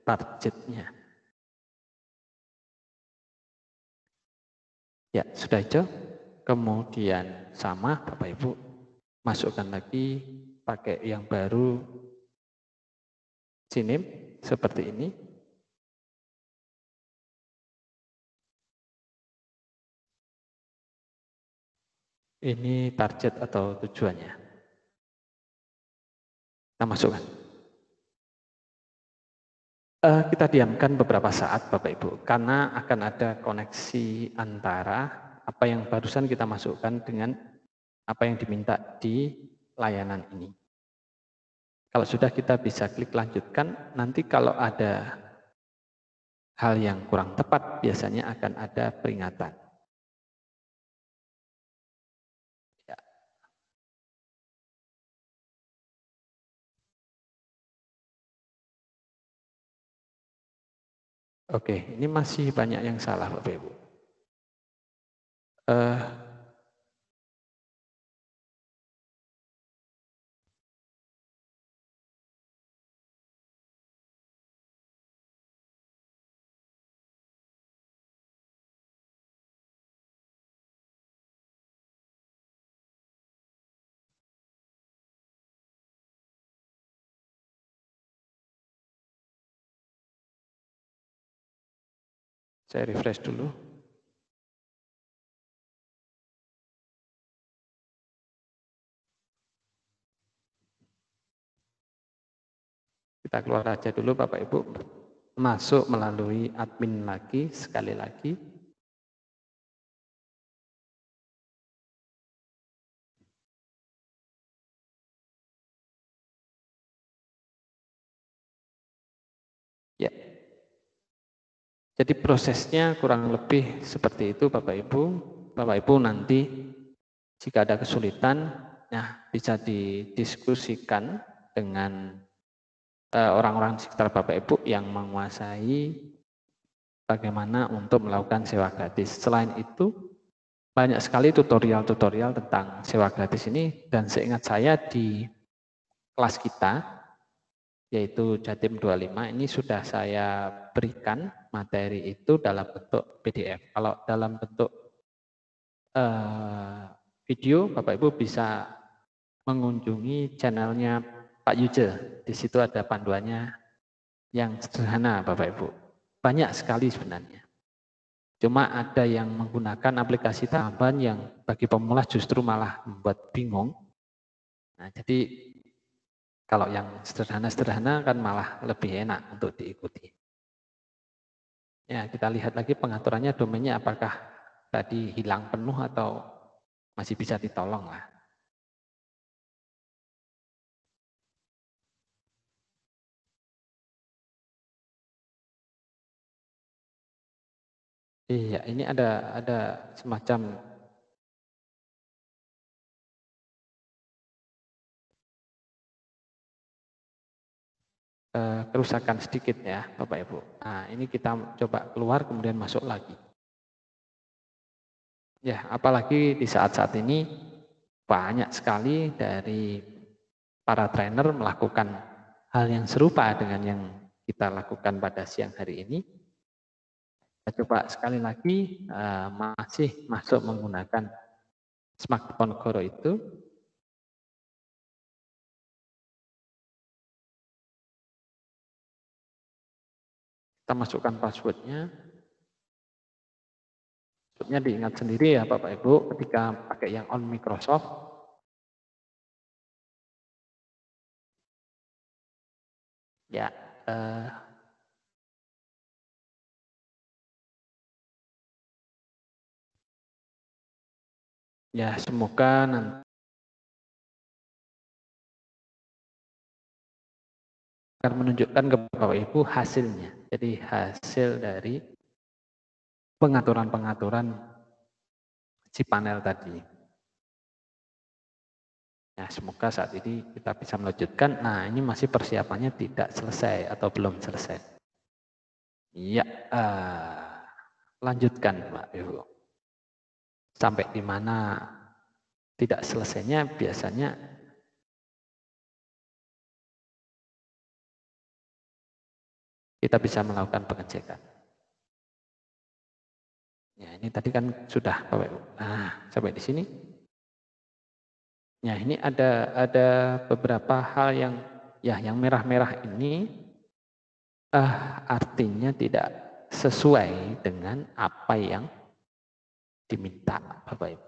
Speaker 1: targetnya. Ya, sudah hijau. Kemudian sama Bapak Ibu, masukkan lagi pakai yang baru sinem seperti ini. Ini target atau tujuannya. Kita masukkan. Kita diamkan beberapa saat Bapak Ibu, karena akan ada koneksi antara apa yang barusan kita masukkan dengan apa yang diminta di layanan ini. Kalau sudah kita bisa klik lanjutkan, nanti kalau ada hal yang kurang tepat biasanya akan ada peringatan. Ya. Oke, ini masih banyak yang salah Bapak Ibu. Saya refresh dulu. Kita keluar aja dulu Bapak Ibu. Masuk melalui admin lagi, sekali lagi. Ya. Jadi prosesnya kurang lebih seperti itu Bapak Ibu. Bapak Ibu nanti jika ada kesulitan, nah bisa didiskusikan dengan orang-orang sekitar Bapak Ibu yang menguasai bagaimana untuk melakukan sewa gratis. Selain itu, banyak sekali tutorial-tutorial tentang sewa gratis ini, dan seingat saya di kelas kita, yaitu Jatim 25, ini sudah saya berikan materi itu dalam bentuk PDF. Kalau dalam bentuk video, Bapak Ibu bisa mengunjungi channelnya Pak Yuje. Di situ ada panduannya yang sederhana Bapak Ibu. Banyak sekali sebenarnya. Cuma ada yang menggunakan aplikasi tambahan yang bagi pemula justru malah membuat bingung. Nah, jadi kalau yang sederhana-sederhana kan malah lebih enak untuk diikuti. Ya, kita lihat lagi pengaturannya domainnya apakah tadi hilang penuh atau masih bisa ditolong lah. Iya, ini ada semacam kerusakan sedikit ya Bapak Ibu. Nah ini kita coba keluar kemudian masuk lagi. Ya apalagi di saat-saat ini banyak sekali dari para trainer melakukan hal yang serupa dengan yang kita lakukan pada siang hari ini. Kita coba sekali lagi masih masuk menggunakan smartphone Goro itu. Kita masukkan passwordnya. Passwordnya diingat sendiri ya Bapak Ibu ketika pakai yang on Microsoft. Ya, ya semoga nanti akan menunjukkan ke Bapak Ibu hasilnya. Jadi hasil dari pengaturan-pengaturan si panel tadi. Nah, semoga saat ini kita bisa melanjutkan. Nah, ini masih persiapannya tidak selesai atau belum selesai. Iya, lanjutkan Pak Ibu. Sampai di mana tidak selesainya biasanya kita bisa melakukan pengecekan. Ya, ini tadi kan sudah Bapak Ibu. Nah, sampai di sini. Ya, ini ada beberapa hal yang merah-merah ini artinya tidak sesuai dengan apa yang diminta Bapak Ibu.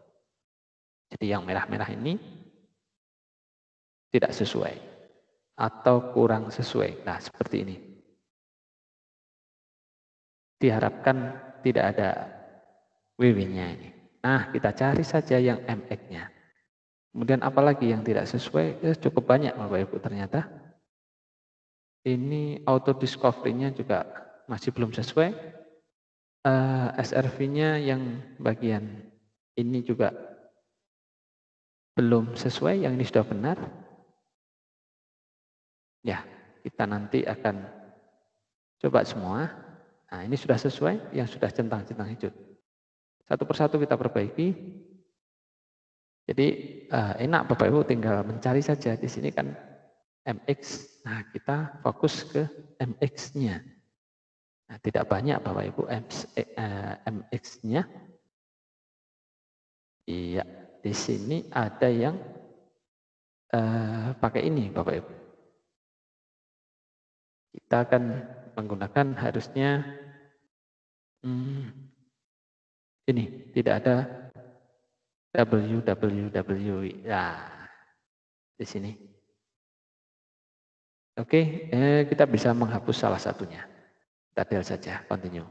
Speaker 1: Jadi yang merah-merah ini tidak sesuai atau kurang sesuai. Nah, seperti ini. Diharapkan tidak ada WW-nya ini. Nah, kita cari saja yang MX-nya. Kemudian apalagi yang tidak sesuai, cukup banyak Bapak Ibu ternyata. Ini auto discovery-nya juga masih belum sesuai. SRV-nya yang bagian ini juga belum sesuai, yang ini sudah benar. Ya, kita nanti akan coba semua. Nah, ini sudah sesuai, yang sudah centang-centang hijau. Satu persatu kita perbaiki. Jadi enak Bapak Ibu tinggal mencari saja. Di sini kan MX. Nah, kita fokus ke MX-nya. Nah, tidak banyak Bapak Ibu MX-nya. Iya, di sini ada yang pakai ini Bapak Ibu. Kita akan menggunakan harusnya ini, tidak ada www. Ya, di sini. Oke, kita bisa menghapus salah satunya. Kita del saja, continue.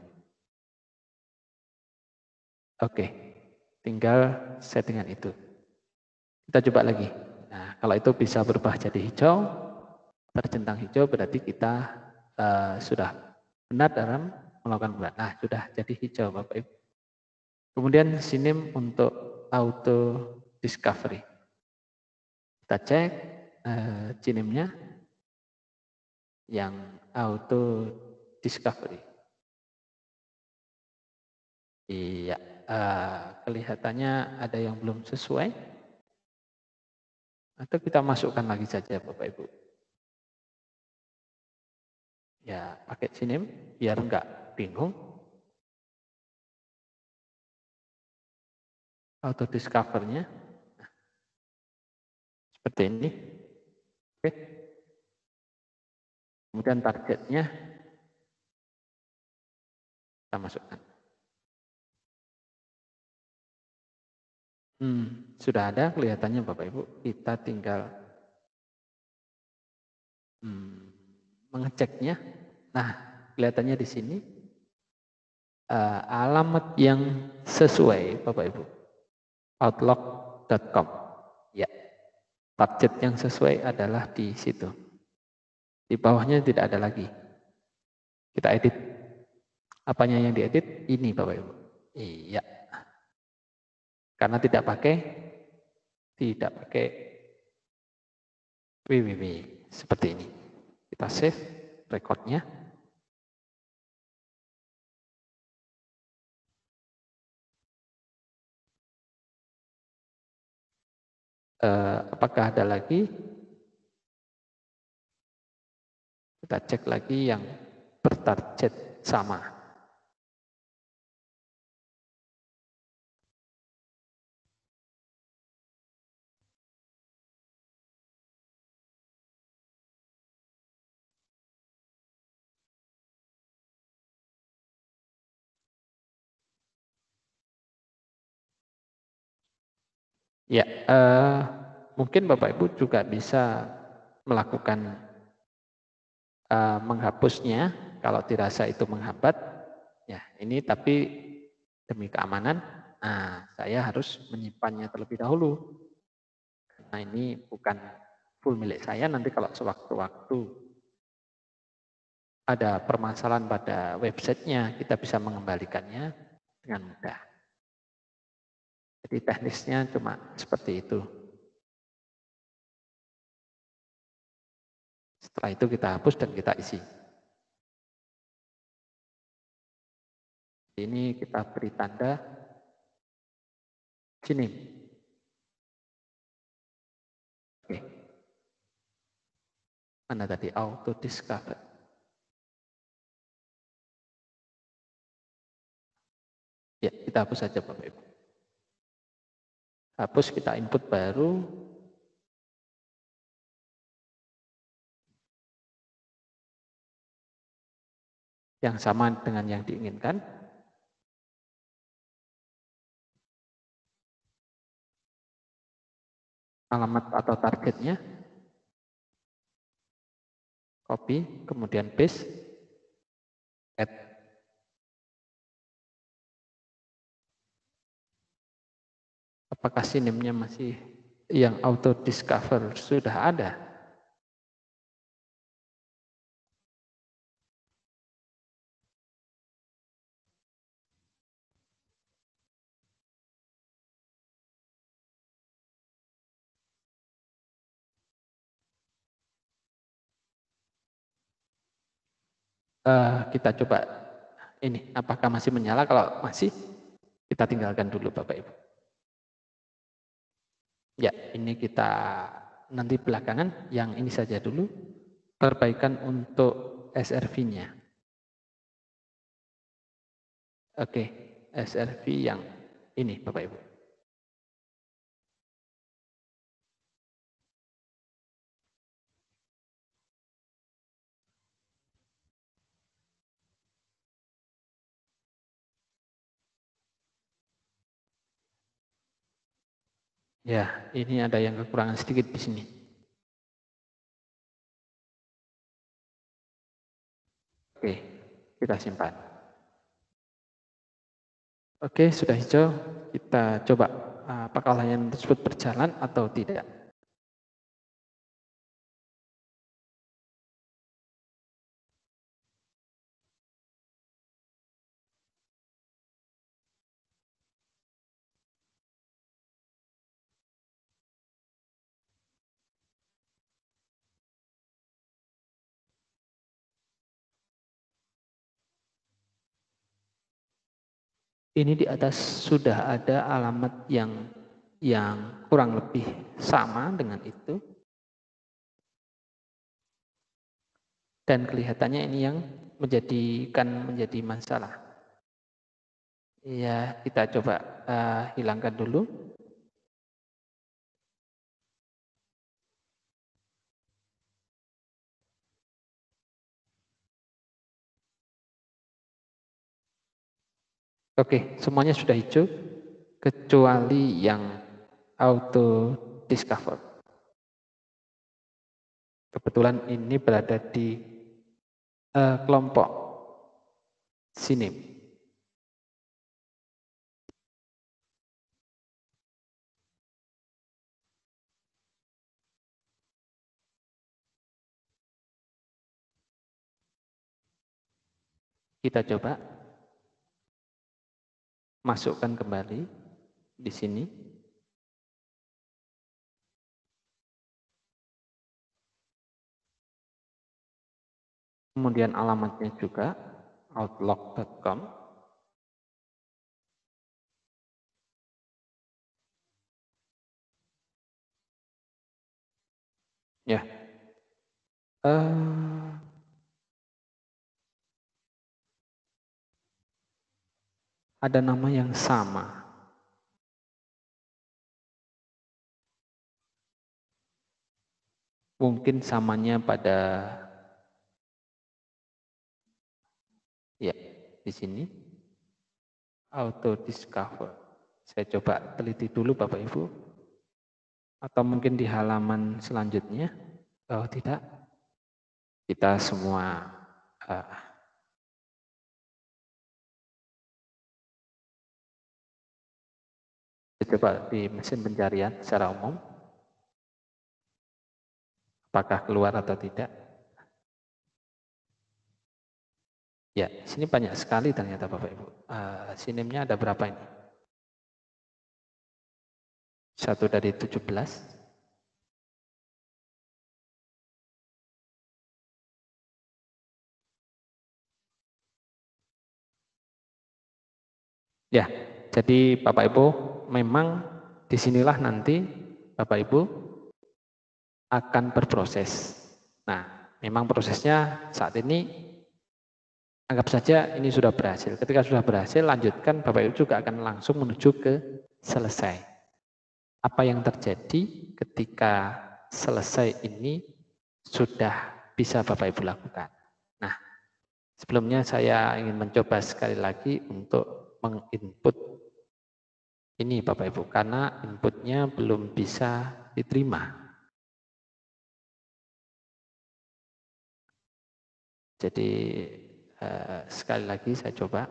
Speaker 1: Oke, tinggal settingan itu. Kita coba lagi. Nah, kalau itu bisa berubah jadi hijau, tercentang hijau berarti kita sudah benar dalam melakukan bulan. Nah, sudah jadi hijau Bapak Ibu. Kemudian sinim untuk auto discovery. Kita cek CNIM-nya yang auto discovery. Iya, kelihatannya ada yang belum sesuai. Atau kita masukkan lagi saja Bapak Ibu. Ya, pakai CNIM biar enggak bingung. Auto discover-nya seperti ini. Oke. Kemudian targetnya kita masukkan. Sudah ada kelihatannya Bapak Ibu. Kita tinggal mengeceknya. Nah, kelihatannya di sini alamat yang sesuai Bapak Ibu. Outlook.com. Ya, target yang sesuai adalah di situ. Di bawahnya tidak ada lagi. Kita edit. Apanya yang diedit? Ini Bapak Ibu. Iya. Karena tidak pakai www seperti ini. Kita save rekodnya. Apakah ada lagi? Kita cek lagi yang bertarget sama. Ya, mungkin Bapak Ibu juga bisa melakukan menghapusnya kalau dirasa itu menghambat. Ya, ini tapi demi keamanan, saya harus menyimpannya terlebih dahulu. Nah, ini bukan full milik saya, nanti kalau sewaktu-waktu ada permasalahan pada websitenya, kita bisa mengembalikannya dengan mudah. Jadi teknisnya cuma seperti itu. Setelah itu kita hapus dan kita isi. Ini kita beri tanda sini. Oke. Mana tadi? Auto discover. Ya, kita hapus saja Bapak Ibu. Hapus, kita input baru. Yang sama dengan yang diinginkan. Alamat atau targetnya. Copy, kemudian paste. Add. Apakah sinimnya masih yang auto discover sudah ada? Kita coba ini, apakah masih menyala? Kalau masih, kita tinggalkan dulu Bapak Ibu. Ya, ini kita nanti belakangan, yang ini saja dulu. Perbaikan untuk SRV-nya. Oke, SRV yang ini Bapak Ibu. Ya, ini ada yang kekurangan sedikit di sini. Oke, kita simpan. Oke, sudah hijau. Kita coba apakah layanan tersebut berjalan atau tidak. Ini di atas sudah ada alamat yang kurang lebih sama dengan itu. Dan kelihatannya ini yang menjadi masalah. Ya, kita coba hilangkan dulu. Oke, semuanya sudah hijau, kecuali yang auto discover. Kebetulan ini berada di kelompok sinim. Kita coba masukkan kembali di sini. Kemudian alamatnya juga outlook.com. Ya. Ada nama yang sama. Mungkin samanya pada ya di sini auto discover. Saya coba teliti dulu Bapak Ibu. Atau mungkin di halaman selanjutnya? Oh tidak, kita semua coba di mesin pencarian secara umum. Apakah keluar atau tidak? Ya, sini banyak sekali ternyata Bapak Ibu. Sinimnya ada berapa ini? 1 dari 17. Ya, jadi Bapak Ibu memang disinilah nanti Bapak Ibu akan berproses. Nah, memang prosesnya saat ini anggap saja ini sudah berhasil. Ketika sudah berhasil, lanjutkan Bapak Ibu juga akan langsung menuju ke selesai. Apa yang terjadi ketika selesai ini sudah bisa Bapak Ibu lakukan. Nah, sebelumnya saya ingin mencoba sekali lagi untuk menginput ini Bapak Ibu, karena inputnya belum bisa diterima. Jadi sekali lagi saya coba.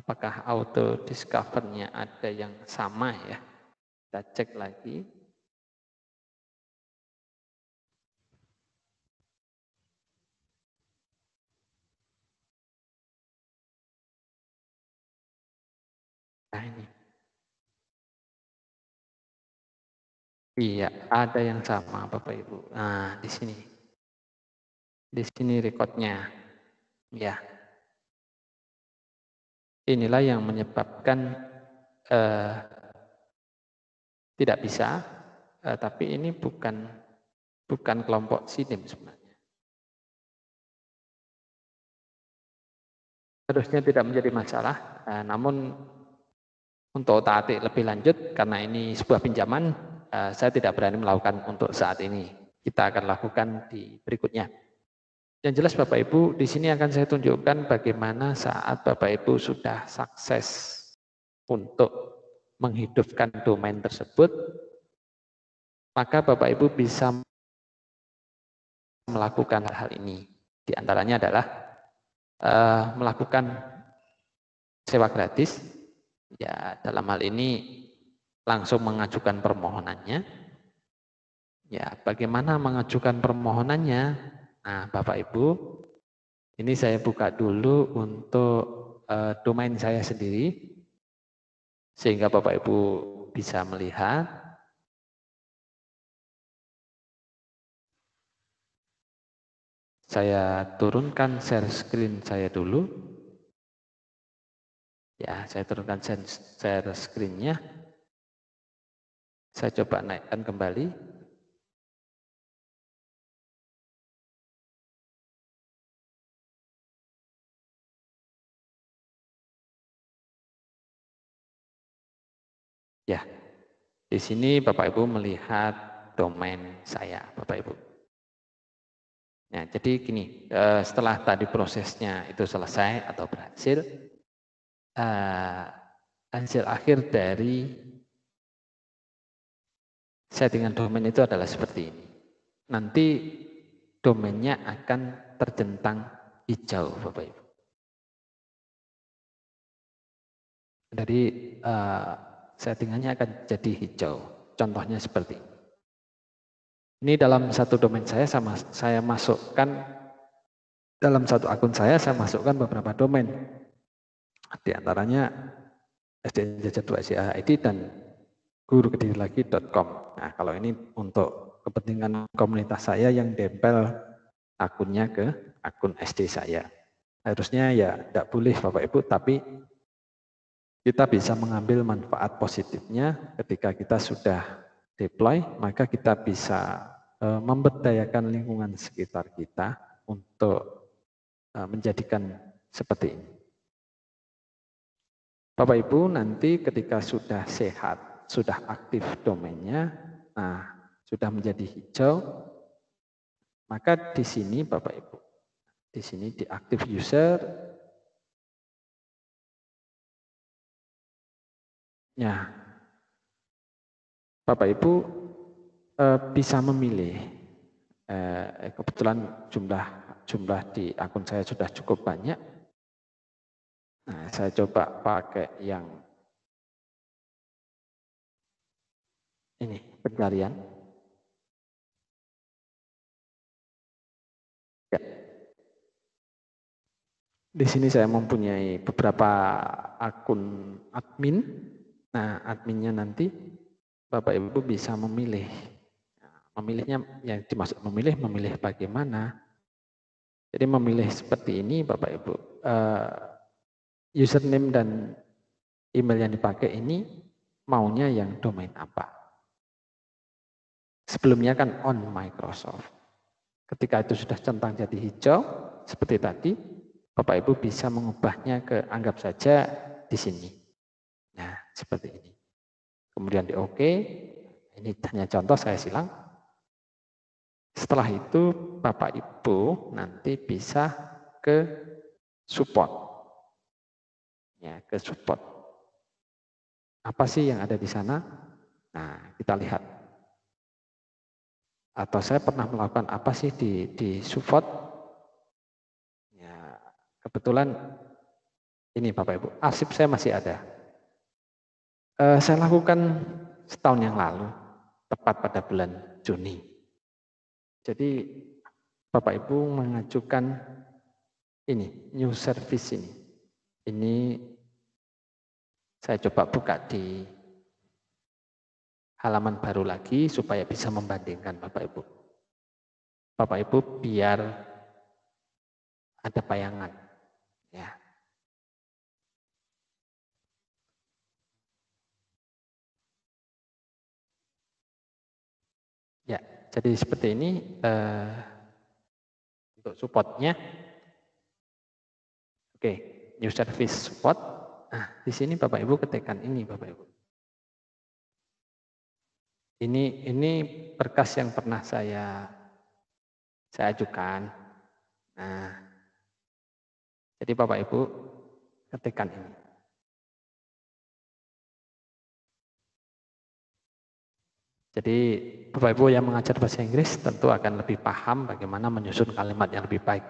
Speaker 1: Apakah auto discover-nya ada yang sama ya? Kita cek lagi. Nah ini. Iya, ada yang sama Bapak Ibu. Nah, di sini. Di sini rekodnya. Ya. Inilah yang menyebabkan tidak bisa, tapi ini bukan kelompok sinim sebenarnya. Harusnya tidak menjadi masalah, namun untuk otak-atik lebih lanjut, karena ini sebuah pinjaman, saya tidak berani melakukan untuk saat ini. Kita akan lakukan di berikutnya. Yang jelas Bapak Ibu, di sini akan saya tunjukkan bagaimana saat Bapak Ibu sudah sukses untuk menghidupkan domain tersebut, maka Bapak Ibu bisa melakukan hal ini. Di antaranya adalah melakukan sewa gratis. Ya, dalam hal ini langsung mengajukan permohonannya. Ya, bagaimana mengajukan permohonannya? Nah, Bapak Ibu, ini saya buka dulu untuk domain saya sendiri, sehingga Bapak Ibu bisa melihat. Saya turunkan share screen saya dulu. Ya, saya turunkan share screen-nya. Saya coba naikkan kembali. Ya, di sini Bapak Ibu melihat domain saya, Bapak Ibu. Nah, jadi gini, setelah tadi prosesnya itu selesai atau berhasil, hasil akhir dari settingan domain itu adalah seperti ini. Nanti domainnya akan terjentang hijau, Bapak Ibu. Jadi settingannya akan jadi hijau. Contohnya seperti ini. Ini dalam satu domain saya masukkan dalam satu akun saya masukkan beberapa domain. Di antaranya sdn-2id dan gurukediri-lagi.com. Nah, kalau ini untuk kepentingan komunitas saya yang tempel akunnya ke akun SD saya. Harusnya ya tidak boleh Bapak Ibu, tapi kita bisa mengambil manfaat positifnya ketika kita sudah deploy, maka kita bisa memberdayakan lingkungan sekitar kita untuk menjadikan seperti ini. Bapak Ibu nanti ketika sudah sehat, sudah aktif domainnya, nah sudah menjadi hijau, maka di sini Bapak Ibu, di sini di active user, ya Bapak Ibu bisa memilih. Kebetulan jumlah di akun saya sudah cukup banyak. Nah, saya coba pakai yang ini pencarian. Ya. Di sini saya mempunyai beberapa akun admin. Nah, adminnya nanti Bapak Ibu bisa memilih. Memilihnya yang dimaksud memilih bagaimana. Jadi memilih seperti ini Bapak Ibu. Username dan email yang dipakai ini maunya yang domain apa. Sebelumnya kan on Microsoft. Ketika itu sudah centang jadi hijau, seperti tadi, Bapak Ibu bisa mengubahnya ke anggap saja di sini. Nah, seperti ini. Kemudian di OK, ini hanya contoh saya silang. Setelah itu Bapak Ibu nanti bisa ke support. Ya, ke support. Apa sih yang ada di sana? Nah, kita lihat. Atau saya pernah melakukan apa sih di support? Ya, kebetulan ini Bapak Ibu, arsip saya masih ada. Saya lakukan setahun yang lalu, tepat pada bulan Juni. Jadi Bapak Ibu mengajukan ini, new service ini. Ini saya coba buka di halaman baru lagi supaya bisa membandingkan Bapak Ibu. Bapak Ibu biar ada bayangan. Ya. Ya, jadi seperti ini untuk supportnya. Oke, new service support. Nah, di sini Bapak Ibu ketikkan ini Bapak Ibu. Ini berkas yang pernah saya ajukan. Nah, jadi Bapak Ibu ketikkan ini. Jadi Bapak Ibu yang mengajar bahasa Inggris tentu akan lebih paham bagaimana menyusun kalimat yang lebih baik.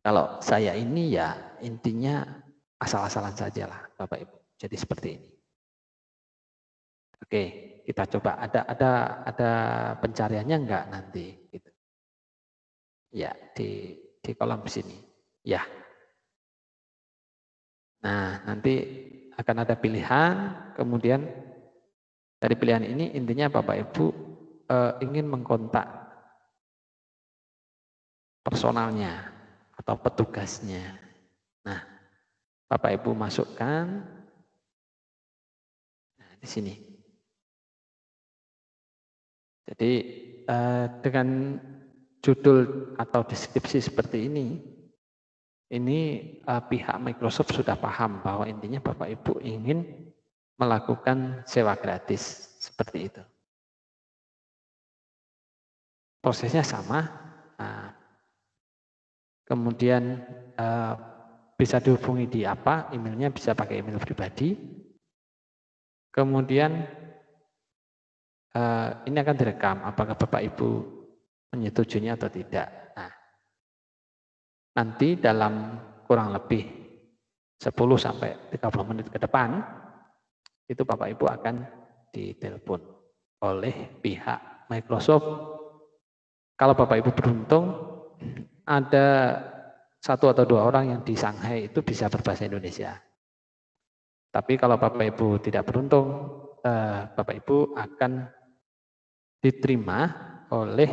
Speaker 1: Kalau saya ini ya intinya asal-asalan saja lah Bapak Ibu. Jadi seperti ini. Oke, kita coba ada pencariannya enggak nanti gitu. Ya, di kolom sini. Ya. Nah, nanti akan ada pilihan, kemudian dari pilihan ini intinya Bapak Ibu ingin mengkontak personalnya atau petugasnya. Nah, Bapak Ibu masukkan di sini. Jadi dengan judul atau deskripsi seperti ini pihak Microsoft sudah paham bahwa intinya Bapak Ibu ingin melakukan sewa gratis seperti itu. Prosesnya sama. Nah, kemudian bisa dihubungi di apa? Emailnya bisa pakai email pribadi. Kemudian ini akan direkam, apakah Bapak Ibu menyetujuinya atau tidak. Nah, nanti dalam kurang lebih 10-30 menit ke depan, itu Bapak Ibu akan ditelepon oleh pihak Microsoft. Kalau Bapak Ibu beruntung, ada 1 atau 2 orang yang di Shanghai itu bisa berbahasa Indonesia. Tapi kalau Bapak Ibu tidak beruntung, Bapak Ibu akan diterima oleh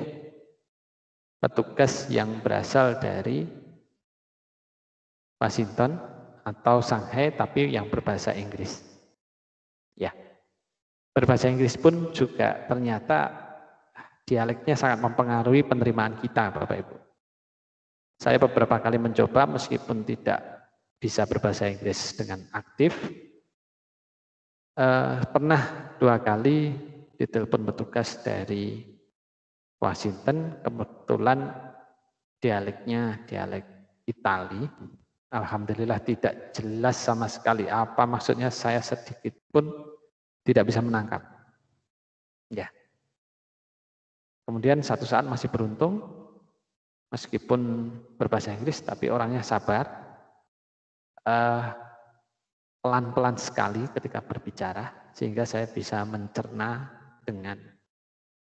Speaker 1: petugas yang berasal dari Washington atau Shanghai tapi yang berbahasa Inggris. Ya. Berbahasa Inggris pun juga ternyata dialeknya sangat mempengaruhi penerimaan kita, Bapak Ibu. Saya beberapa kali mencoba meskipun tidak bisa berbahasa Inggris dengan aktif, Pernah 2 kali ditelepon petugas dari Washington, kebetulan dialeknya dialek Itali. Alhamdulillah tidak jelas sama sekali apa maksudnya, saya sedikit pun tidak bisa menangkap. Ya. Kemudian satu saat masih beruntung, meskipun berbahasa Inggris tapi orangnya sabar, pelan-pelan sekali ketika berbicara sehingga saya bisa mencerna dengan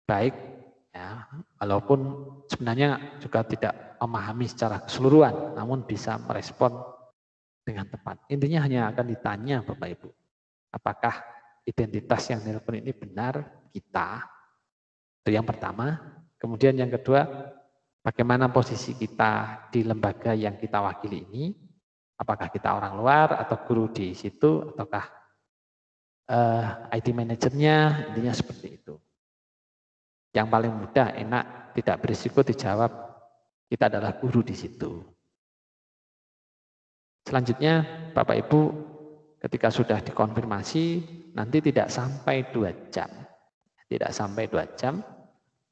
Speaker 1: baik, ya, walaupun sebenarnya juga tidak memahami secara keseluruhan, namun bisa merespon dengan tepat. Intinya hanya akan ditanya Bapak Ibu, apakah identitas yang telepon ini benar kita? Itu yang pertama. Kemudian yang kedua, bagaimana posisi kita di lembaga yang kita wakili ini? Apakah kita orang luar atau guru di situ, ataukah IT manajernya, intinya seperti itu. Yang paling mudah, enak, tidak berisiko dijawab, kita adalah guru di situ. Selanjutnya, Bapak Ibu, ketika sudah dikonfirmasi, nanti tidak sampai 2 jam. Tidak sampai 2 jam,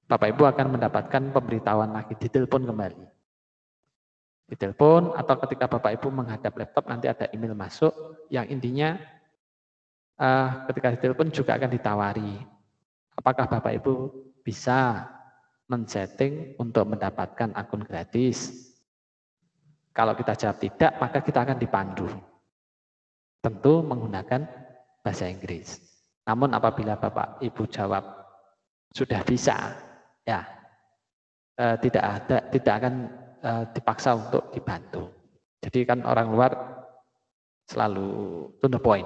Speaker 1: Bapak Ibu akan mendapatkan pemberitahuan lagi, ditelepon kembali. Ditelepon atau ketika Bapak Ibu menghadap laptop nanti ada email masuk yang intinya ketika ditelepon juga akan ditawari apakah Bapak Ibu bisa men-setting untuk mendapatkan akun gratis. Kalau kita jawab tidak, maka kita akan dipandu. Tentu menggunakan bahasa Inggris. Namun apabila Bapak Ibu jawab sudah bisa, ya tidak akan dipaksa untuk dibantu. Jadi kan orang luar selalu to the point.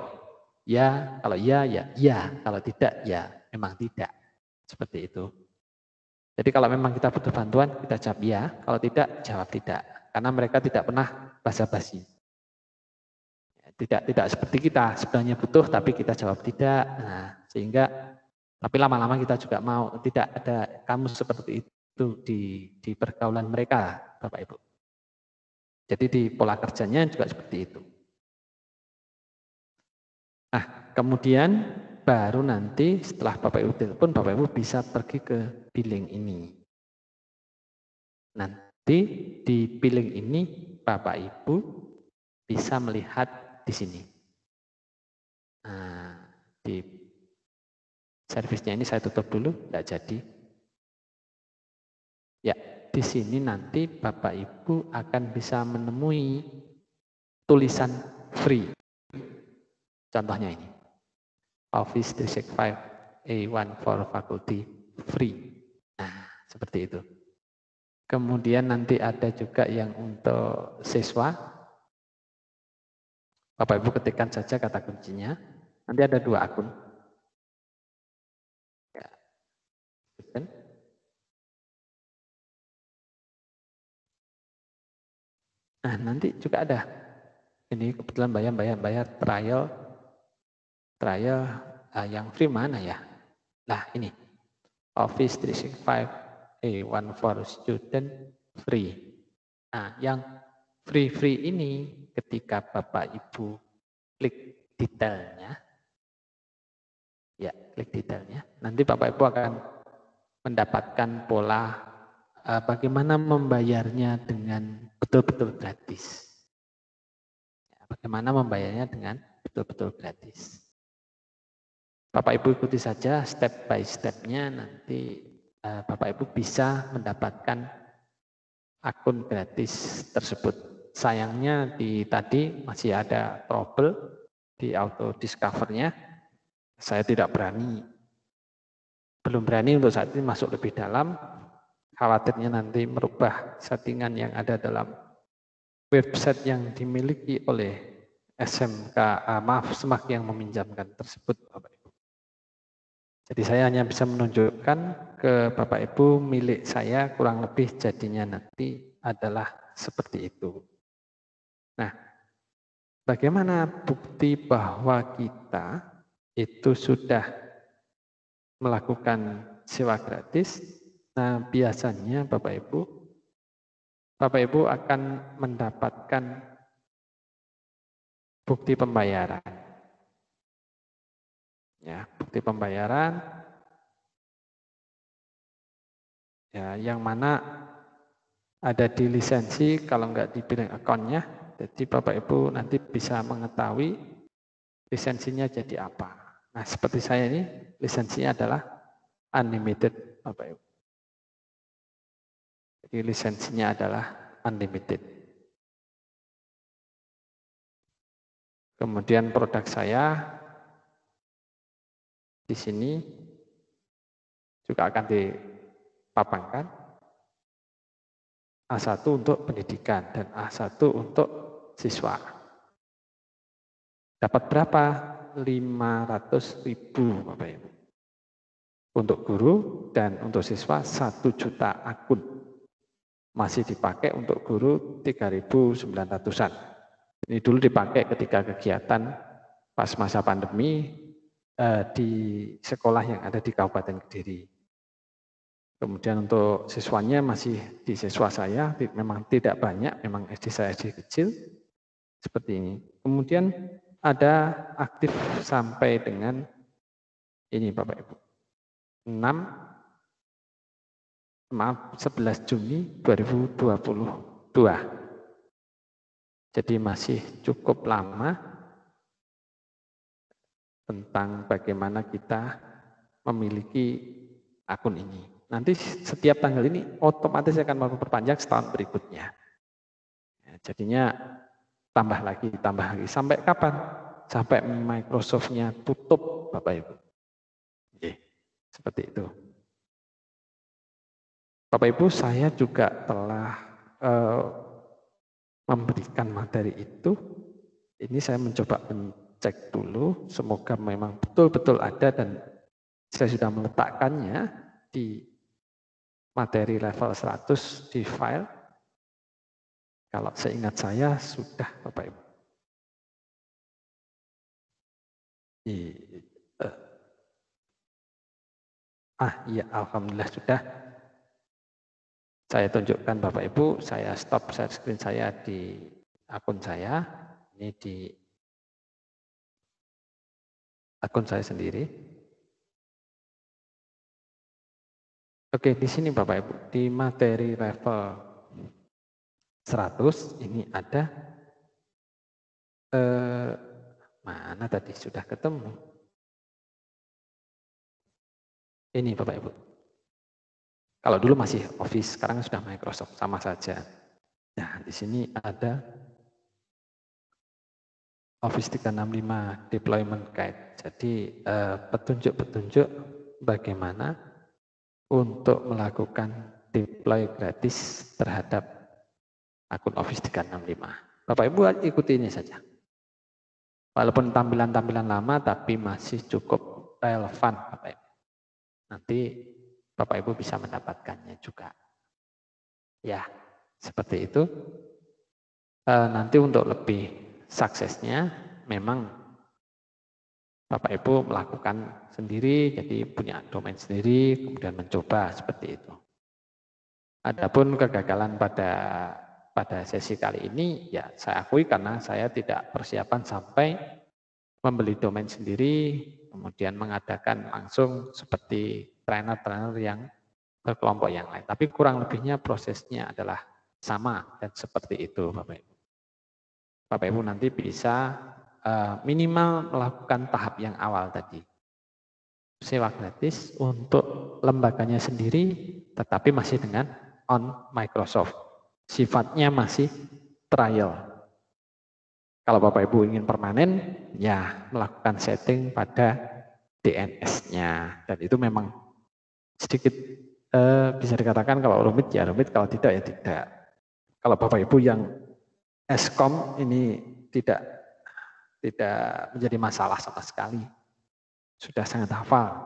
Speaker 1: Ya, kalau ya, ya, ya. Kalau tidak, ya, memang tidak. Seperti itu. Jadi kalau memang kita butuh bantuan, kita jawab ya. Kalau tidak, jawab tidak. Karena mereka tidak pernah basa-basi. Tidak seperti kita, sebenarnya butuh, tapi kita jawab tidak. Nah, sehingga, tapi lama-lama kita juga mau, tidak ada kamus seperti itu di pergaulan mereka, Bapak Ibu. Jadi di pola kerjanya juga seperti itu. Nah, kemudian baru nanti setelah Bapak Ibu telepon, Bapak Ibu bisa pergi ke billing ini. Nanti di billing ini Bapak Ibu bisa melihat di sini. Nah, di servisnya ini saya tutup dulu, tidak jadi. Ya, di sini nanti Bapak Ibu akan bisa menemui tulisan free. Contohnya ini. Office 365 A1 for faculty free. Nah, seperti itu. Kemudian nanti ada juga yang untuk siswa. Bapak Ibu ketikkan saja kata kuncinya. Nanti ada 2 akun. Ya. Nah, nanti juga ada. Ini kebetulan bayar trial yang free mana ya? Nah, ini. Office 365 A1 for student free. Nah, yang free ini ketika Bapak Ibu klik detailnya, ya klik detailnya, nanti Bapak Ibu akan mendapatkan pola bagaimana membayarnya dengan betul-betul gratis. Bagaimana membayarnya dengan betul-betul gratis. Bapak Ibu ikuti saja step by step-nya, nanti Bapak Ibu bisa mendapatkan akun gratis tersebut. Sayangnya tadi masih ada trouble di auto discover-nya. Saya tidak berani, belum berani untuk saat ini masuk lebih dalam. Khawatirnya nanti merubah settingan yang ada dalam website yang dimiliki oleh SMK, SMAK yang meminjamkan tersebut, Bapak Ibu. Jadi saya hanya bisa menunjukkan ke Bapak Ibu milik saya kurang lebih jadinya nanti adalah seperti itu. Nah, bagaimana bukti bahwa kita itu sudah melakukan sewa gratis? Nah, biasanya Bapak Ibu akan mendapatkan bukti pembayaran. Ya, bukti pembayaran. Ya, yang mana ada di lisensi, kalau nggak di billing account-nya, jadi Bapak Ibu nanti bisa mengetahui lisensinya jadi apa. Nah, seperti saya ini, lisensinya adalah unlimited, Bapak Ibu. Jadi lisensinya adalah unlimited. Kemudian produk saya di sini juga akan dipaparkan. A1 untuk pendidikan dan A1 untuk siswa. Dapat berapa? 500.000 Bapak Ibu. Untuk guru dan untuk siswa 1 juta akun. Masih dipakai untuk guru 3.900-an. Ini dulu dipakai ketika kegiatan pas masa pandemi di sekolah yang ada di Kabupaten Kediri. Kemudian untuk siswanya masih di siswa saya, memang tidak banyak, memang SD saya SD kecil, seperti ini. Kemudian ada aktif sampai dengan ini Bapak Ibu, 11 Juni 2022. Jadi masih cukup lama tentang bagaimana kita memiliki akun ini. Nanti setiap tanggal ini otomatis akan memperpanjang setahun berikutnya. Ya, jadinya tambah lagi. Sampai kapan? Sampai Microsoft-nya tutup, Bapak Ibu. Oke, seperti itu. Bapak Ibu, saya juga telah memberikan materi itu. Ini saya mencoba mencek dulu, semoga memang betul-betul ada dan saya sudah meletakkannya di materi level 100 di file. Kalau seingat saya sudah Bapak Ibu. Iya, alhamdulillah sudah. Saya tunjukkan Bapak Ibu, saya stop share screen saya di akun saya. Ini di akun saya sendiri. Oke, di sini Bapak Ibu, di materi level 100 ini ada mana tadi sudah ketemu. Ini Bapak Ibu. Kalau dulu masih Office, sekarang sudah Microsoft, sama saja. Nah, di sini ada Office 365 Deployment Guide. Jadi petunjuk-petunjuk bagaimana untuk melakukan deploy gratis terhadap akun Office 365. Bapak Ibu ikuti ini saja. Walaupun tampilan-tampilan lama, tapi masih cukup relevan, Bapak Ibu. Nanti Bapak Ibu bisa mendapatkannya juga. Ya, seperti itu. Nanti untuk lebih suksesnya, memang Bapak Ibu melakukan sendiri, jadi punya domain sendiri, kemudian mencoba seperti itu. Adapun kegagalan pada sesi kali ini, ya saya akui karena saya tidak persiapan sampai membeli domain sendiri, kemudian mengadakan langsung seperti trainer-trainer yang berkelompok yang lain. Tapi kurang lebihnya prosesnya adalah sama dan seperti itu Bapak Ibu. Bapak Ibu nanti bisa minimal melakukan tahap yang awal tadi. Sewa gratis untuk lembaganya sendiri, tetapi masih dengan on Microsoft. Sifatnya masih trial. Kalau Bapak Ibu ingin permanen, ya melakukan setting pada DNS-nya. Dan itu memang sedikit bisa dikatakan kalau rumit ya rumit, kalau tidak ya tidak. Kalau Bapak Ibu yang Eskom ini tidak menjadi masalah sama sekali. Sudah sangat hafal.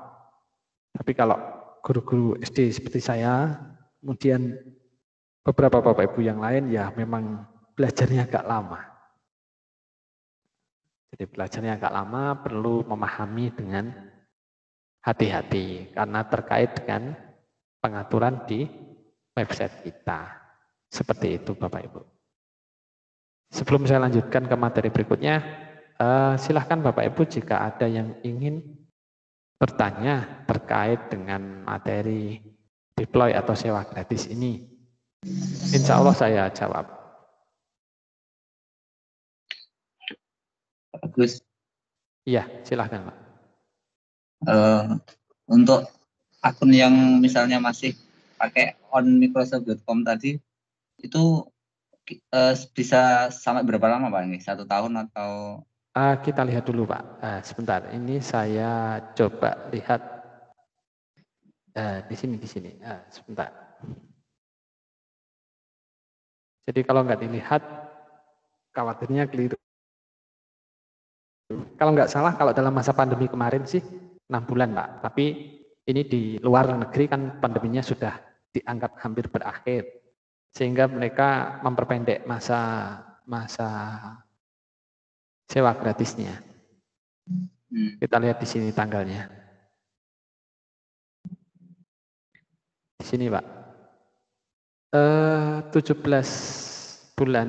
Speaker 1: Tapi kalau guru-guru SD seperti saya, kemudian beberapa Bapak Ibu yang lain ya memang belajarnya agak lama. Jadi belajarnya agak lama, perlu memahami dengan hati-hati karena terkait dengan pengaturan di website kita. Seperti itu Bapak Ibu. Sebelum saya lanjutkan ke materi berikutnya, silahkan Bapak Ibu jika ada yang ingin bertanya terkait dengan materi deploy atau sewa gratis ini? Insya Allah saya jawab.
Speaker 2: Bagus.
Speaker 1: Iya, silahkan Pak.
Speaker 2: Untuk akun yang misalnya masih pakai onmicrosoft.com tadi, itu bisa sampai berapa lama Pak ini? 1 tahun atau?
Speaker 1: Kita lihat dulu Pak. Sebentar, ini saya coba lihat di sini. Sebentar. Jadi kalau nggak dilihat, khawatirnya keliru. Kalau nggak salah, kalau dalam masa pandemi kemarin sih 6 bulan Pak. Tapi ini di luar negeri kan pandeminya sudah dianggap hampir berakhir. Sehingga mereka memperpendek masa sewa gratisnya. Kita lihat di sini tanggalnya. Di sini Pak. 17 bulan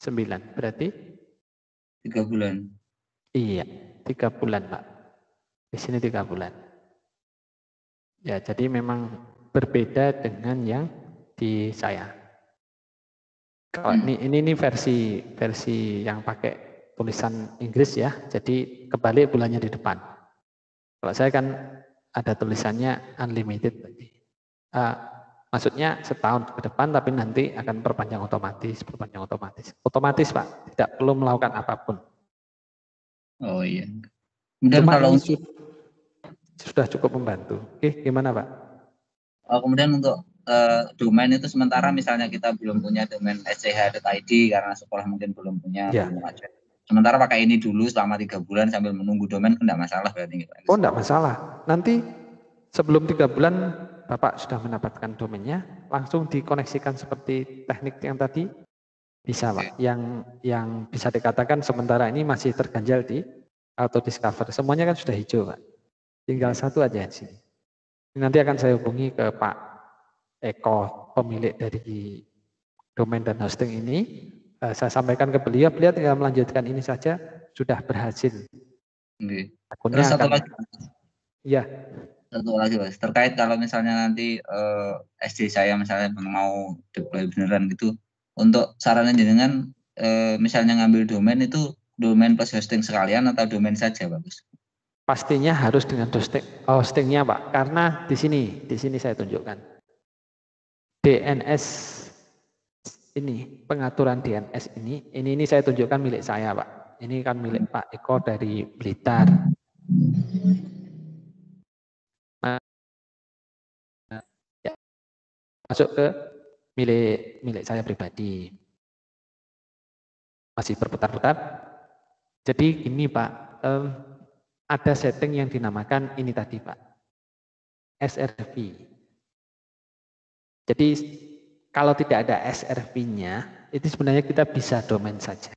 Speaker 1: 9 berarti
Speaker 2: 3 bulan.
Speaker 1: Iya, 3 bulan Pak. Di sini 3 bulan. Ya, jadi memang berbeda dengan yang di saya. Kalau ini versi yang pakai tulisan Inggris ya. Jadi kebalik bulannya di depan. Kalau saya kan ada tulisannya unlimited. Maksudnya setahun ke depan, tapi nanti akan perpanjang otomatis. Otomatis Pak, tidak perlu melakukan apapun.
Speaker 2: Oh iya. Kemudian
Speaker 1: Cuma
Speaker 2: kalau
Speaker 1: ini sudah cukup membantu. Oke, gimana Pak?
Speaker 2: Kemudian untuk domain itu sementara misalnya kita belum punya domain sch.id karena sekolah mungkin belum punya,
Speaker 1: Ya.
Speaker 2: belum aja. Sementara pakai ini dulu selama 3 bulan sambil menunggu domain, enggak masalah berarti.
Speaker 1: Oh, enggak masalah. Nanti sebelum 3 bulan Bapak sudah mendapatkan domainnya, langsung dikoneksikan seperti teknik yang tadi, bisa Pak. Yang bisa dikatakan sementara ini masih terganjal di auto discover. Semuanya kan sudah hijau Pak. Tinggal satu aja di sini. Nanti akan saya hubungi ke Pak Eko, pemilik dari domain dan hosting ini. Saya sampaikan ke beliau tinggal melanjutkan ini saja, sudah berhasil.
Speaker 2: Terus satu lagi.
Speaker 1: Iya.
Speaker 2: Satu lagi Mas, terkait kalau misalnya nanti SD saya misalnya mau deploy beneran gitu, untuk sarannya dengan misalnya ngambil domain itu domain plus hosting sekalian atau domain saja bagus?
Speaker 1: Pastinya harus dengan hostingnya Pak, karena di sini saya tunjukkan. DNS ini, pengaturan DNS ini saya tunjukkan milik saya Pak. Ini kan milik Pak Eko dari Blitar. Ya, masuk ke milik saya pribadi. Masih berputar-putar. Jadi ini Pak, ada setting yang dinamakan ini tadi Pak, SRV. Jadi kalau tidak ada SRV-nya, itu sebenarnya kita bisa domain saja.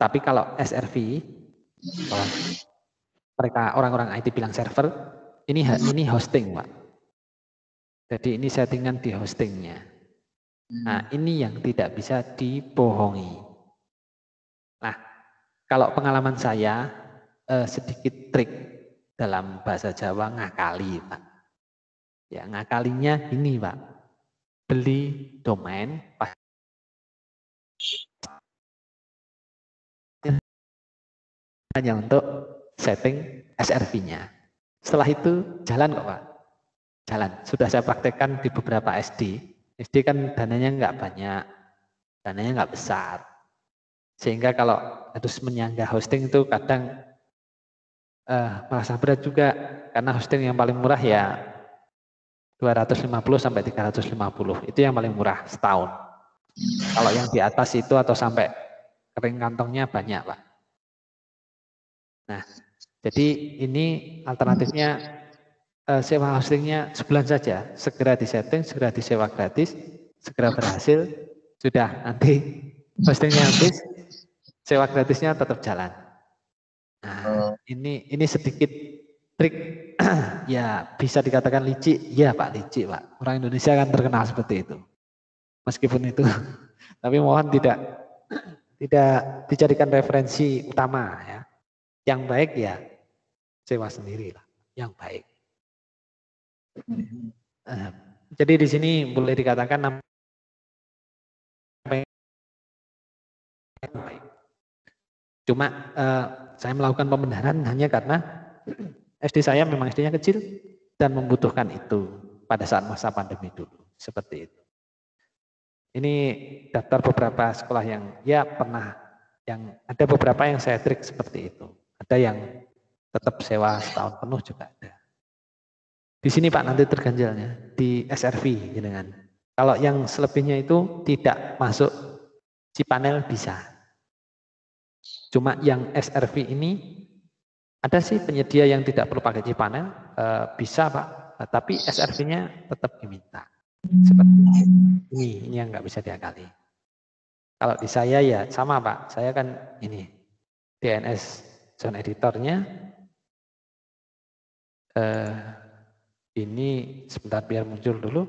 Speaker 1: Tapi kalau SRV, mereka orang-orang IT bilang server, ini hosting Pak. Jadi ini settingan di hostingnya. Nah ini yang tidak bisa dibohongi. Nah kalau pengalaman saya, sedikit trik dalam bahasa Jawa ngakali Pak. Ya ngakalinya ini Pak, beli domain hanya untuk setting SRV-nya. Setelah itu jalan kok Pak, jalan. Sudah saya praktekkan di beberapa SD. SD kan dananya nggak banyak, dananya nggak besar. Sehingga kalau harus menyanggah hosting itu kadang merasa berat juga, karena hosting yang paling murah ya 250 sampai 350, itu yang paling murah setahun. Kalau yang di atas itu atau sampai kering kantongnya banyak Pak. Nah, jadi ini alternatifnya sewa hostingnya sebulan saja, segera disetting, segera disewa gratis, segera berhasil, sudah nanti hostingnya habis, sewa gratisnya tetap jalan. Nah, ini sedikit trik, ya bisa dikatakan licik, ya Pak, licik Pak. Orang Indonesia kan terkenal seperti itu. Meskipun itu, tapi mohon tidak dijadikan referensi utama ya.
Speaker 3: Yang baik ya sewa sendiri lah, yang baik. Jadi di sini boleh dikatakan apa yang baik. Cuma saya melakukan pembenaran hanya karena SD saya memang SD-nya kecil dan membutuhkan itu pada saat masa pandemi dulu. Seperti itu. Ini daftar beberapa sekolah yang ya pernah, yang ada beberapa yang saya trik seperti itu. Ada yang tetap sewa setahun penuh juga ada. Di sini Pak nanti terganjalnya di SRV dengan. Kalau yang selebihnya itu tidak masuk Cipanel bisa. Cuma yang SRV ini ada sih penyedia yang tidak perlu pakai Cipanel, bisa Pak, tapi SRV-nya tetap diminta. Seperti ini yang nggak bisa diakali. Kalau di saya ya sama Pak, saya kan ini DNS zone editornya. Ini sebentar biar muncul dulu.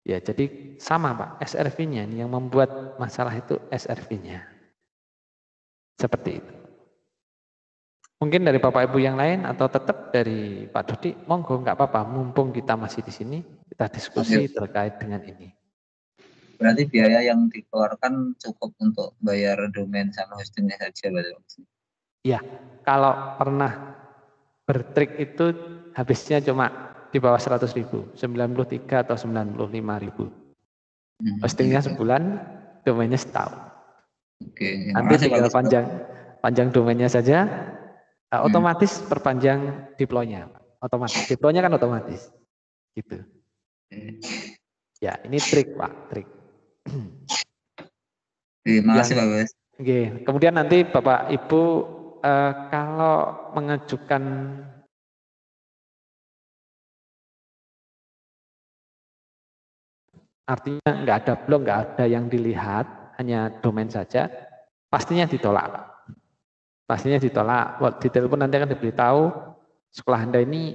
Speaker 3: Ya jadi sama Pak, SRV-nya yang membuat masalah itu SRV-nya. Seperti itu. Mungkin dari Bapak Ibu yang lain atau tetap dari Pak Dodi, monggo nggak apa-apa, mumpung kita masih di sini, kita diskusi terkait dengan ini.
Speaker 2: Berarti biaya yang dikeluarkan cukup untuk bayar domain sama hostingnya saja, Pak?
Speaker 3: Iya, kalau pernah bertrik itu habisnya cuma di bawah 100.000, 93 atau 95.000. Hostingnya sebulan, domainnya setahun.
Speaker 2: Oke,
Speaker 3: nanti tinggal panjang domainnya saja. Otomatis perpanjang deploy-nya. Otomatis. Deploy-nya kan otomatis. Gitu. Ya, ini trik, Pak, trik.
Speaker 2: Terima kasih, Pak Bas.
Speaker 3: Oke. Kemudian nanti Bapak Ibu kalau mengajukan artinya nggak ada blog, nggak ada yang dilihat, hanya domain saja, pastinya ditolak, Pak. Pastinya ditolak. Di telepon nanti akan diberitahu sekolah Anda ini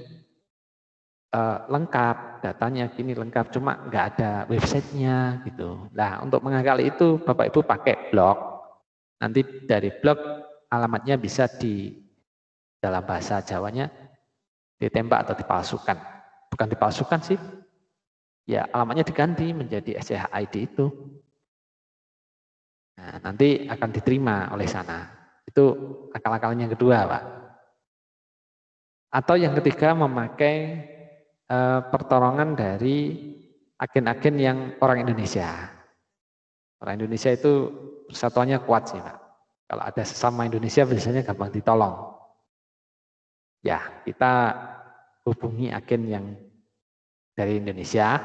Speaker 3: lengkap, datanya gini lengkap, cuma nggak ada websitenya gitu. Nah, untuk mengakali itu Bapak Ibu pakai blog. Nanti dari blog alamatnya bisa di dalam bahasa Jawanya ditembak atau dipalsukan. Bukan dipalsukan sih, ya alamatnya diganti menjadi SCHID itu. Nah, nanti akan diterima oleh sana. Itu akal-akalnya yang kedua, Pak. Atau yang ketiga memakai pertolongan dari agen-agen yang orang Indonesia. Orang Indonesia itu persatuannya kuat sih, Pak. Kalau ada sesama Indonesia biasanya gampang ditolong. Ya, kita hubungi agen yang dari Indonesia,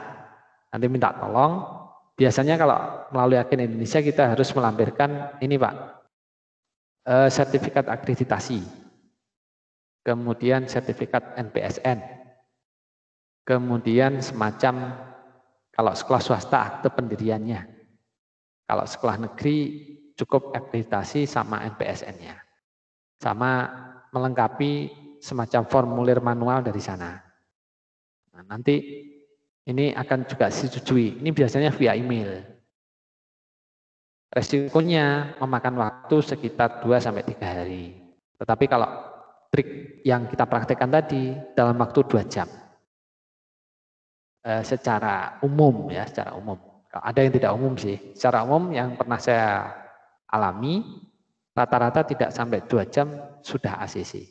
Speaker 3: nanti minta tolong. Biasanya kalau melalui agen Indonesia kita harus melampirkan ini Pak, sertifikat akreditasi, kemudian sertifikat NPSN, kemudian semacam kalau sekolah swasta akte pendiriannya, kalau sekolah negeri cukup akreditasi sama NPSN-nya, sama melengkapi semacam formulir manual dari sana. Nah, nanti ini akan juga disetujui. Ini biasanya via email. Resikonya memakan waktu sekitar 2-3 hari. Tetapi kalau trik yang kita praktekkan tadi dalam waktu 2 jam. Secara umum ya, secara umum. Ada yang tidak umum sih. Secara umum yang pernah saya alami, rata-rata tidak sampai 2 jam sudah ACC.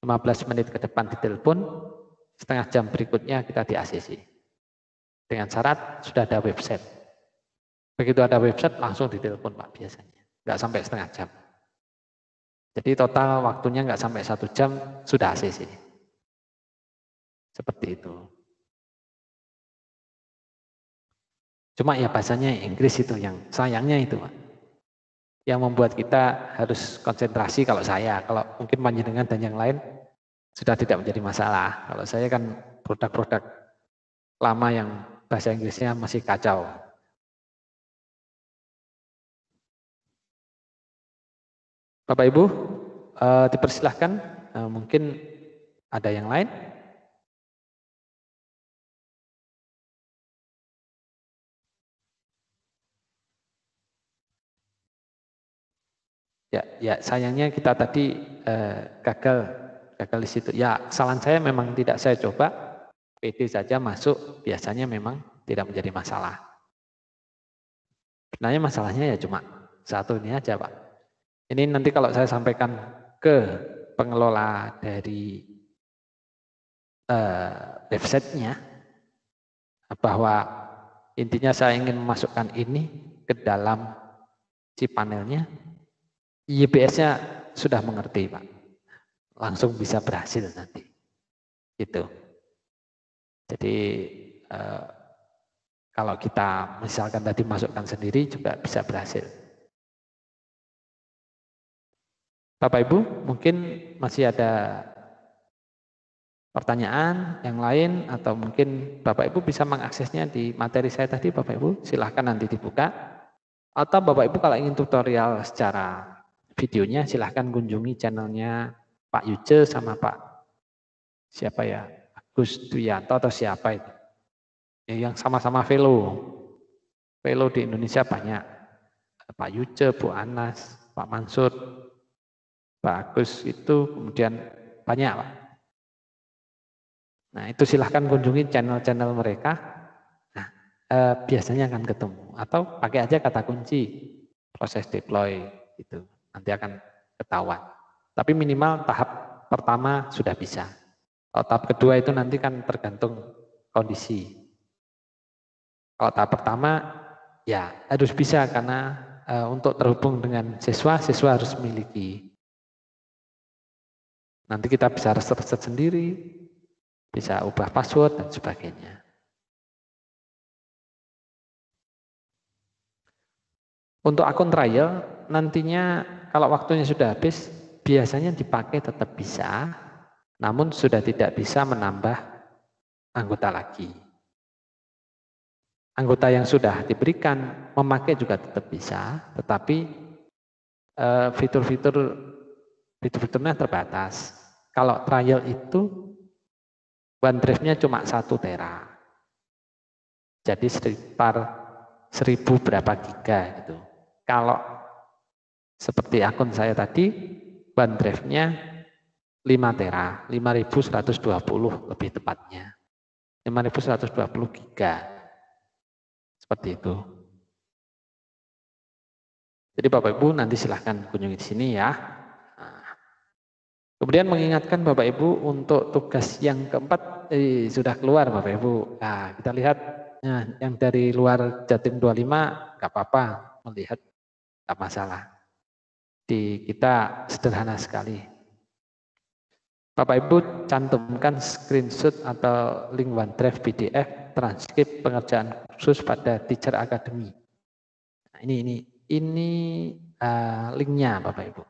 Speaker 3: 15 menit ke depan ditelepon, setengah jam berikutnya kita di ACC. Dengan syarat sudah ada website. Begitu ada website langsung ditelepon Pak biasanya. Nggak sampai setengah jam. Jadi total waktunya nggak sampai 1 jam sudah ACC. Seperti itu. Cuma ya bahasanya Inggris itu yang sayangnya itu Pak. Yang membuat kita harus konsentrasi kalau saya. Kalau mungkin panjenengan dan yang lain sudah tidak menjadi masalah. Kalau saya kan produk-produk lama yang bahasa Inggrisnya masih kacau. Bapak Ibu, dipersilahkan, mungkin ada yang lain.
Speaker 1: Ya sayangnya kita tadi gagal di situ. Ya kesalahan saya memang tidak saya coba, PD saja masuk, biasanya memang tidak menjadi masalah. Sebenarnya masalahnya ya cuma satu ini aja Pak. Ini nanti kalau saya sampaikan ke pengelola dari websitenya, bahwa intinya saya ingin memasukkan ini ke dalam si panelnya, YBS-nya sudah mengerti Pak, langsung bisa berhasil nanti. Gitu. Jadi kalau kita misalkan tadi masukkan sendiri juga bisa berhasil. Bapak Ibu, mungkin masih ada pertanyaan yang lain atau mungkin Bapak Ibu bisa mengaksesnya di materi saya tadi Bapak Ibu, silahkan nanti dibuka. Atau Bapak Ibu kalau ingin tutorial secara videonya silahkan kunjungi channelnya Pak Yuce sama Pak siapa ya, Agus Duyanto atau siapa itu. Ya, yang sama-sama velo di Indonesia banyak. Pak Yuce, Bu Anas, Pak Mansur, Pak Agus itu kemudian banyak Pak. Nah itu silahkan kunjungi channel-channel mereka, nah, biasanya akan ketemu. Atau pakai aja kata kunci, proses deploy, gitu. Nanti akan ketahuan. Tapi minimal tahap pertama sudah bisa. Kalau tahap kedua itu nanti kan tergantung kondisi. Kalau tahap pertama ya harus bisa karena untuk terhubung dengan siswa harus memiliki. Nanti kita bisa reset sendiri, bisa ubah password dan sebagainya. Untuk akun trial, nantinya kalau waktunya sudah habis, biasanya dipakai tetap bisa, namun sudah tidak bisa menambah anggota lagi. Anggota yang sudah diberikan, memakai juga tetap bisa, tetapi fitur-fiturnya terbatas. Kalau trial itu, OneDrive-nya cuma 1 tera. Jadi sekitar 1000 berapa giga gitu. Kalau seperti akun saya tadi, OneDrive-nya 5 tera, 5120 lebih tepatnya. 5120 giga. Seperti itu. Jadi Bapak Ibu nanti silahkan kunjungi di sini ya. Nah, kemudian mengingatkan Bapak Ibu untuk tugas yang keempat sudah keluar Bapak Ibu. Nah, kita lihat yang dari luar Jatim 25 nggak apa-apa melihat, nggak masalah. Di kita sederhana sekali. Bapak Ibu cantumkan screenshot atau link OneDrive PDF transkrip pengerjaan khusus pada Teacher Academy. Nah, ini linknya Bapak Ibu.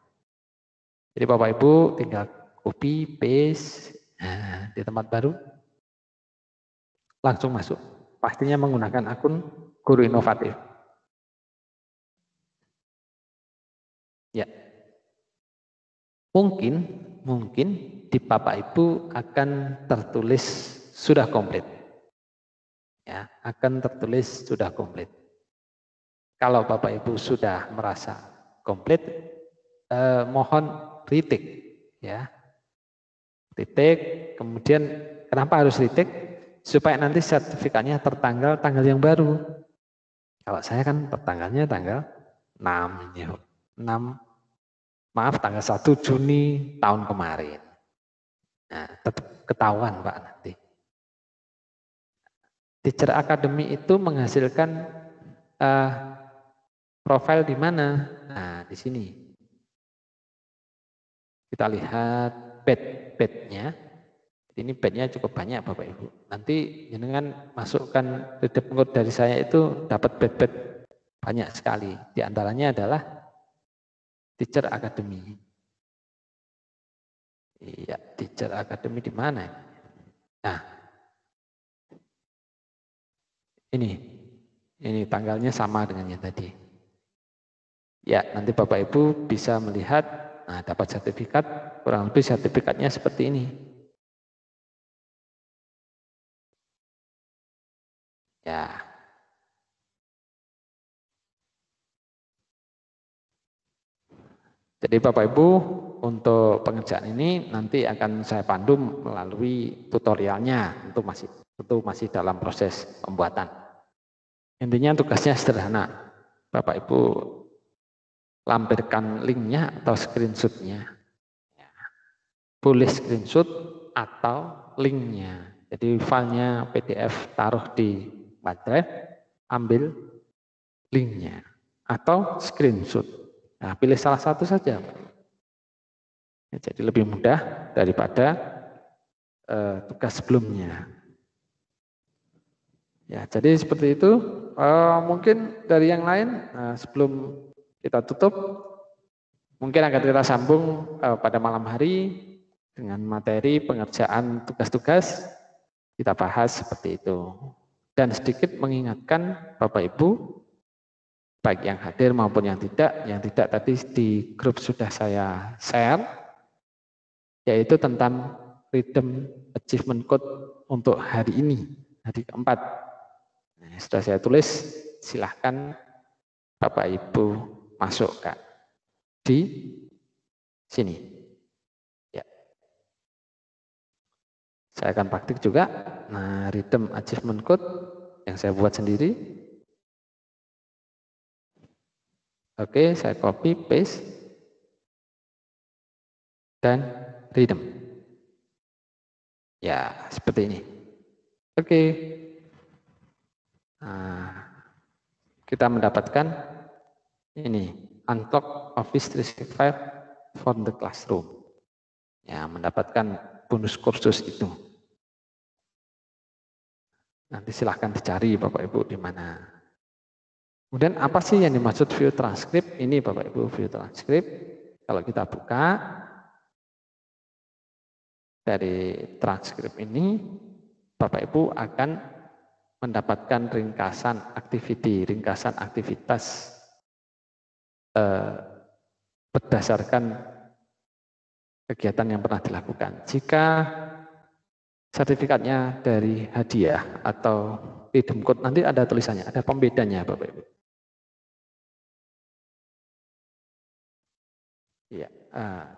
Speaker 1: Jadi Bapak Ibu tinggal copy paste di tempat baru, langsung masuk. Pastinya menggunakan akun Guru Inovatif. Ya. Mungkin di Bapak Ibu akan tertulis sudah komplit. Ya, akan tertulis sudah komplit. Kalau Bapak Ibu sudah merasa komplit, mohon retake ya. Retake, kemudian kenapa harus retake? Supaya nanti sertifikatnya tertanggal tanggal yang baru. Kalau saya kan tanggalnya tanggal 6 ini. 6 tanggal 1 Juni tahun kemarin. Nah, tetap ketahuan Pak nanti. Teacher Academy itu menghasilkan profil di mana? Nah, di sini. Kita lihat badge-nya. Ini badge-nya cukup banyak Bapak Ibu. Nanti jenengan masukkan redep code dari saya itu dapat badge banyak sekali. Di antaranya adalah Teacher Academy. Iya, Teacher Academy di mana? Nah, ini tanggalnya sama dengan yang tadi. Ya, nanti Bapak Ibu bisa melihat, nah dapat sertifikat, kurang lebih sertifikatnya seperti ini. Ya. Jadi Bapak Ibu, untuk pengerjaan ini nanti akan saya pandu melalui tutorialnya, untuk masih dalam proses pembuatan. Intinya tugasnya sederhana. Bapak Ibu lampirkan linknya atau screenshotnya. Boleh screenshot atau linknya. Jadi filenya PDF taruh di OneDrive, ambil linknya atau screenshot. Nah, pilih salah satu saja. Ya, jadi lebih mudah daripada tugas sebelumnya. Ya, jadi seperti itu. Mungkin dari yang lain sebelum kita tutup, mungkin akan kita sambung pada malam hari dengan materi pengerjaan tugas-tugas, kita bahas seperti itu. Dan sedikit mengingatkan Bapak Ibu, baik yang hadir maupun yang tidak tadi di grup sudah saya share, yaitu tentang Rhythm Achievement Code untuk hari ini, hari keempat. Nah, sudah saya tulis, silahkan Bapak Ibu masukkan di sini. Saya akan praktik juga. Nah, Rhythm Achievement Code yang saya buat sendiri. Oke, saya copy, paste, dan rhythm. Ya, seperti ini. Oke. Nah, kita mendapatkan ini, Unlock Office 365 for the Classroom. Ya, mendapatkan bonus kursus itu. Nanti silahkan dicari Bapak Ibu di mana. Kemudian apa sih yang dimaksud view transcript? Ini Bapak Ibu view transcript. Kalau kita buka dari transkrip ini, Bapak Ibu akan mendapatkan ringkasan aktivitas berdasarkan kegiatan yang pernah dilakukan. Jika sertifikatnya dari hadiah atau Rhythm Code, nanti ada tulisannya, ada pembedanya Bapak Ibu. Ya,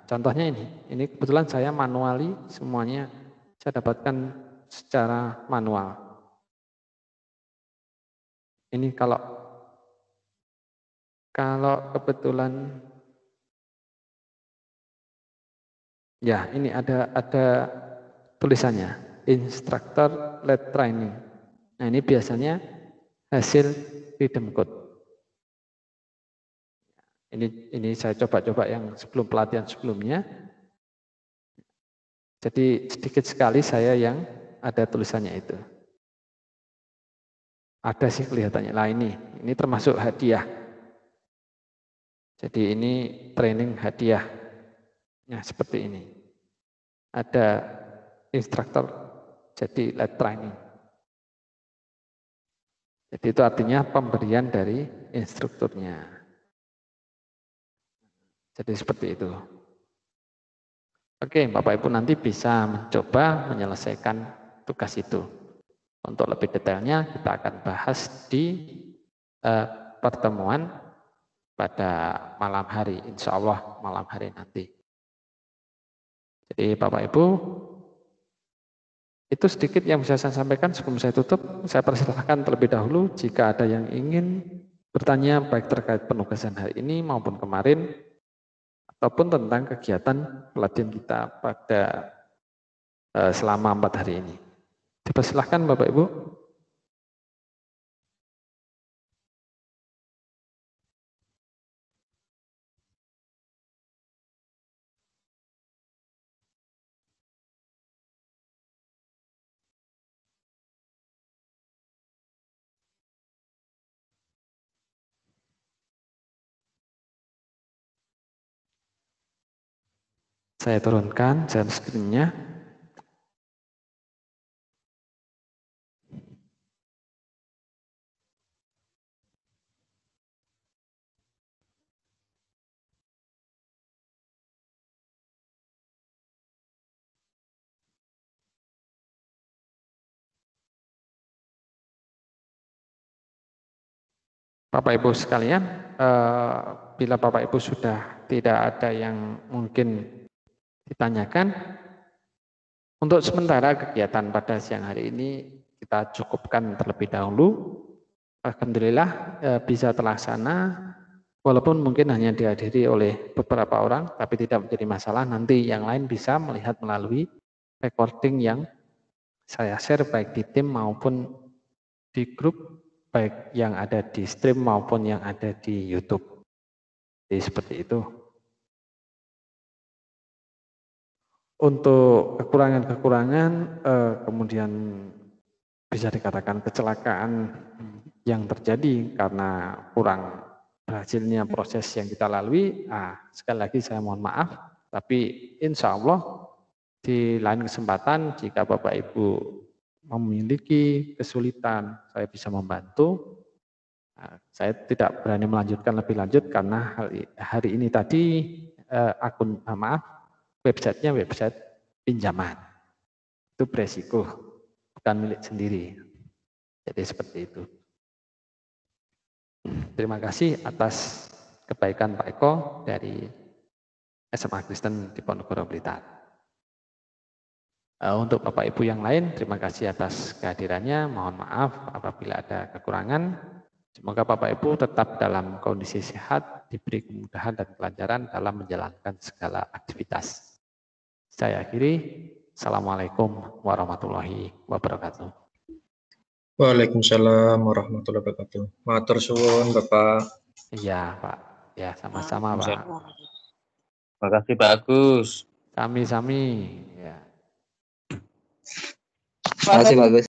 Speaker 1: contohnya ini kebetulan saya manuali semuanya, saya dapatkan secara manual. Ini kalau kebetulan, ya ini ada tulisannya, Instructor Led Training. Nah ini biasanya hasil Rhythm Code. Ini saya coba-coba yang sebelum pelatihan sebelumnya. Jadi sedikit sekali saya yang ada tulisannya itu. Ada sih kelihatannya. Lah ini termasuk hadiah. Jadi ini training hadiah. Nah seperti ini. Ada instruktur jadi led training. Jadi itu artinya pemberian dari instrukturnya. Jadi seperti itu. Oke, Bapak Ibu nanti bisa mencoba menyelesaikan tugas itu. Untuk lebih detailnya kita akan bahas di pertemuan pada malam hari, insya Allah malam hari nanti. Jadi Bapak Ibu, itu sedikit yang bisa saya sampaikan sebelum saya tutup. Saya persilahkan terlebih dahulu jika ada yang ingin bertanya baik terkait penugasan hari ini maupun kemarin, ataupun tentang kegiatan pelatihan kita pada selama 4 hari ini. Dipersilahkan Bapak Ibu. Saya turunkan share screen-nya. Bapak Ibu sekalian, bila Bapak Ibu sudah tidak ada yang mungkin ditanyakan, untuk sementara kegiatan pada siang hari ini kita cukupkan terlebih dahulu. Alhamdulillah bisa terlaksana, walaupun mungkin hanya dihadiri oleh beberapa orang, tapi tidak menjadi masalah. Nanti yang lain bisa melihat melalui recording yang saya share baik di tim maupun di grup, baik yang ada di stream maupun yang ada di YouTube. Jadi seperti itu. Untuk kekurangan-kekurangan, kemudian bisa dikatakan kecelakaan yang terjadi karena kurang berhasilnya proses yang kita lalui, sekali lagi saya mohon maaf, tapi insya Allah di lain kesempatan jika Bapak Ibu memiliki kesulitan, saya bisa membantu. Saya tidak berani melanjutkan lebih lanjut karena hari ini tadi websitenya website pinjaman. Itu beresiko, bukan milik sendiri. Jadi seperti itu. Terima kasih atas kebaikan Pak Eko dari SMA Kristen Diponegoro Blitar. Untuk Bapak Ibu yang lain, terima kasih atas kehadirannya. Mohon maaf apabila ada kekurangan. Semoga Bapak Ibu tetap dalam kondisi sehat, diberi kemudahan dan kelancaran dalam menjalankan segala aktivitas. Saya akhiri. Assalamualaikum warahmatullahi wabarakatuh.
Speaker 4: Waalaikumsalam warahmatullahi wabarakatuh. Matur suwun Bapak.
Speaker 1: Iya Pak. Ya sama-sama Pak.
Speaker 2: Terima kasih Pak Agus.
Speaker 1: Sami-sami. Ya.
Speaker 2: Terima kasih Pak Agus.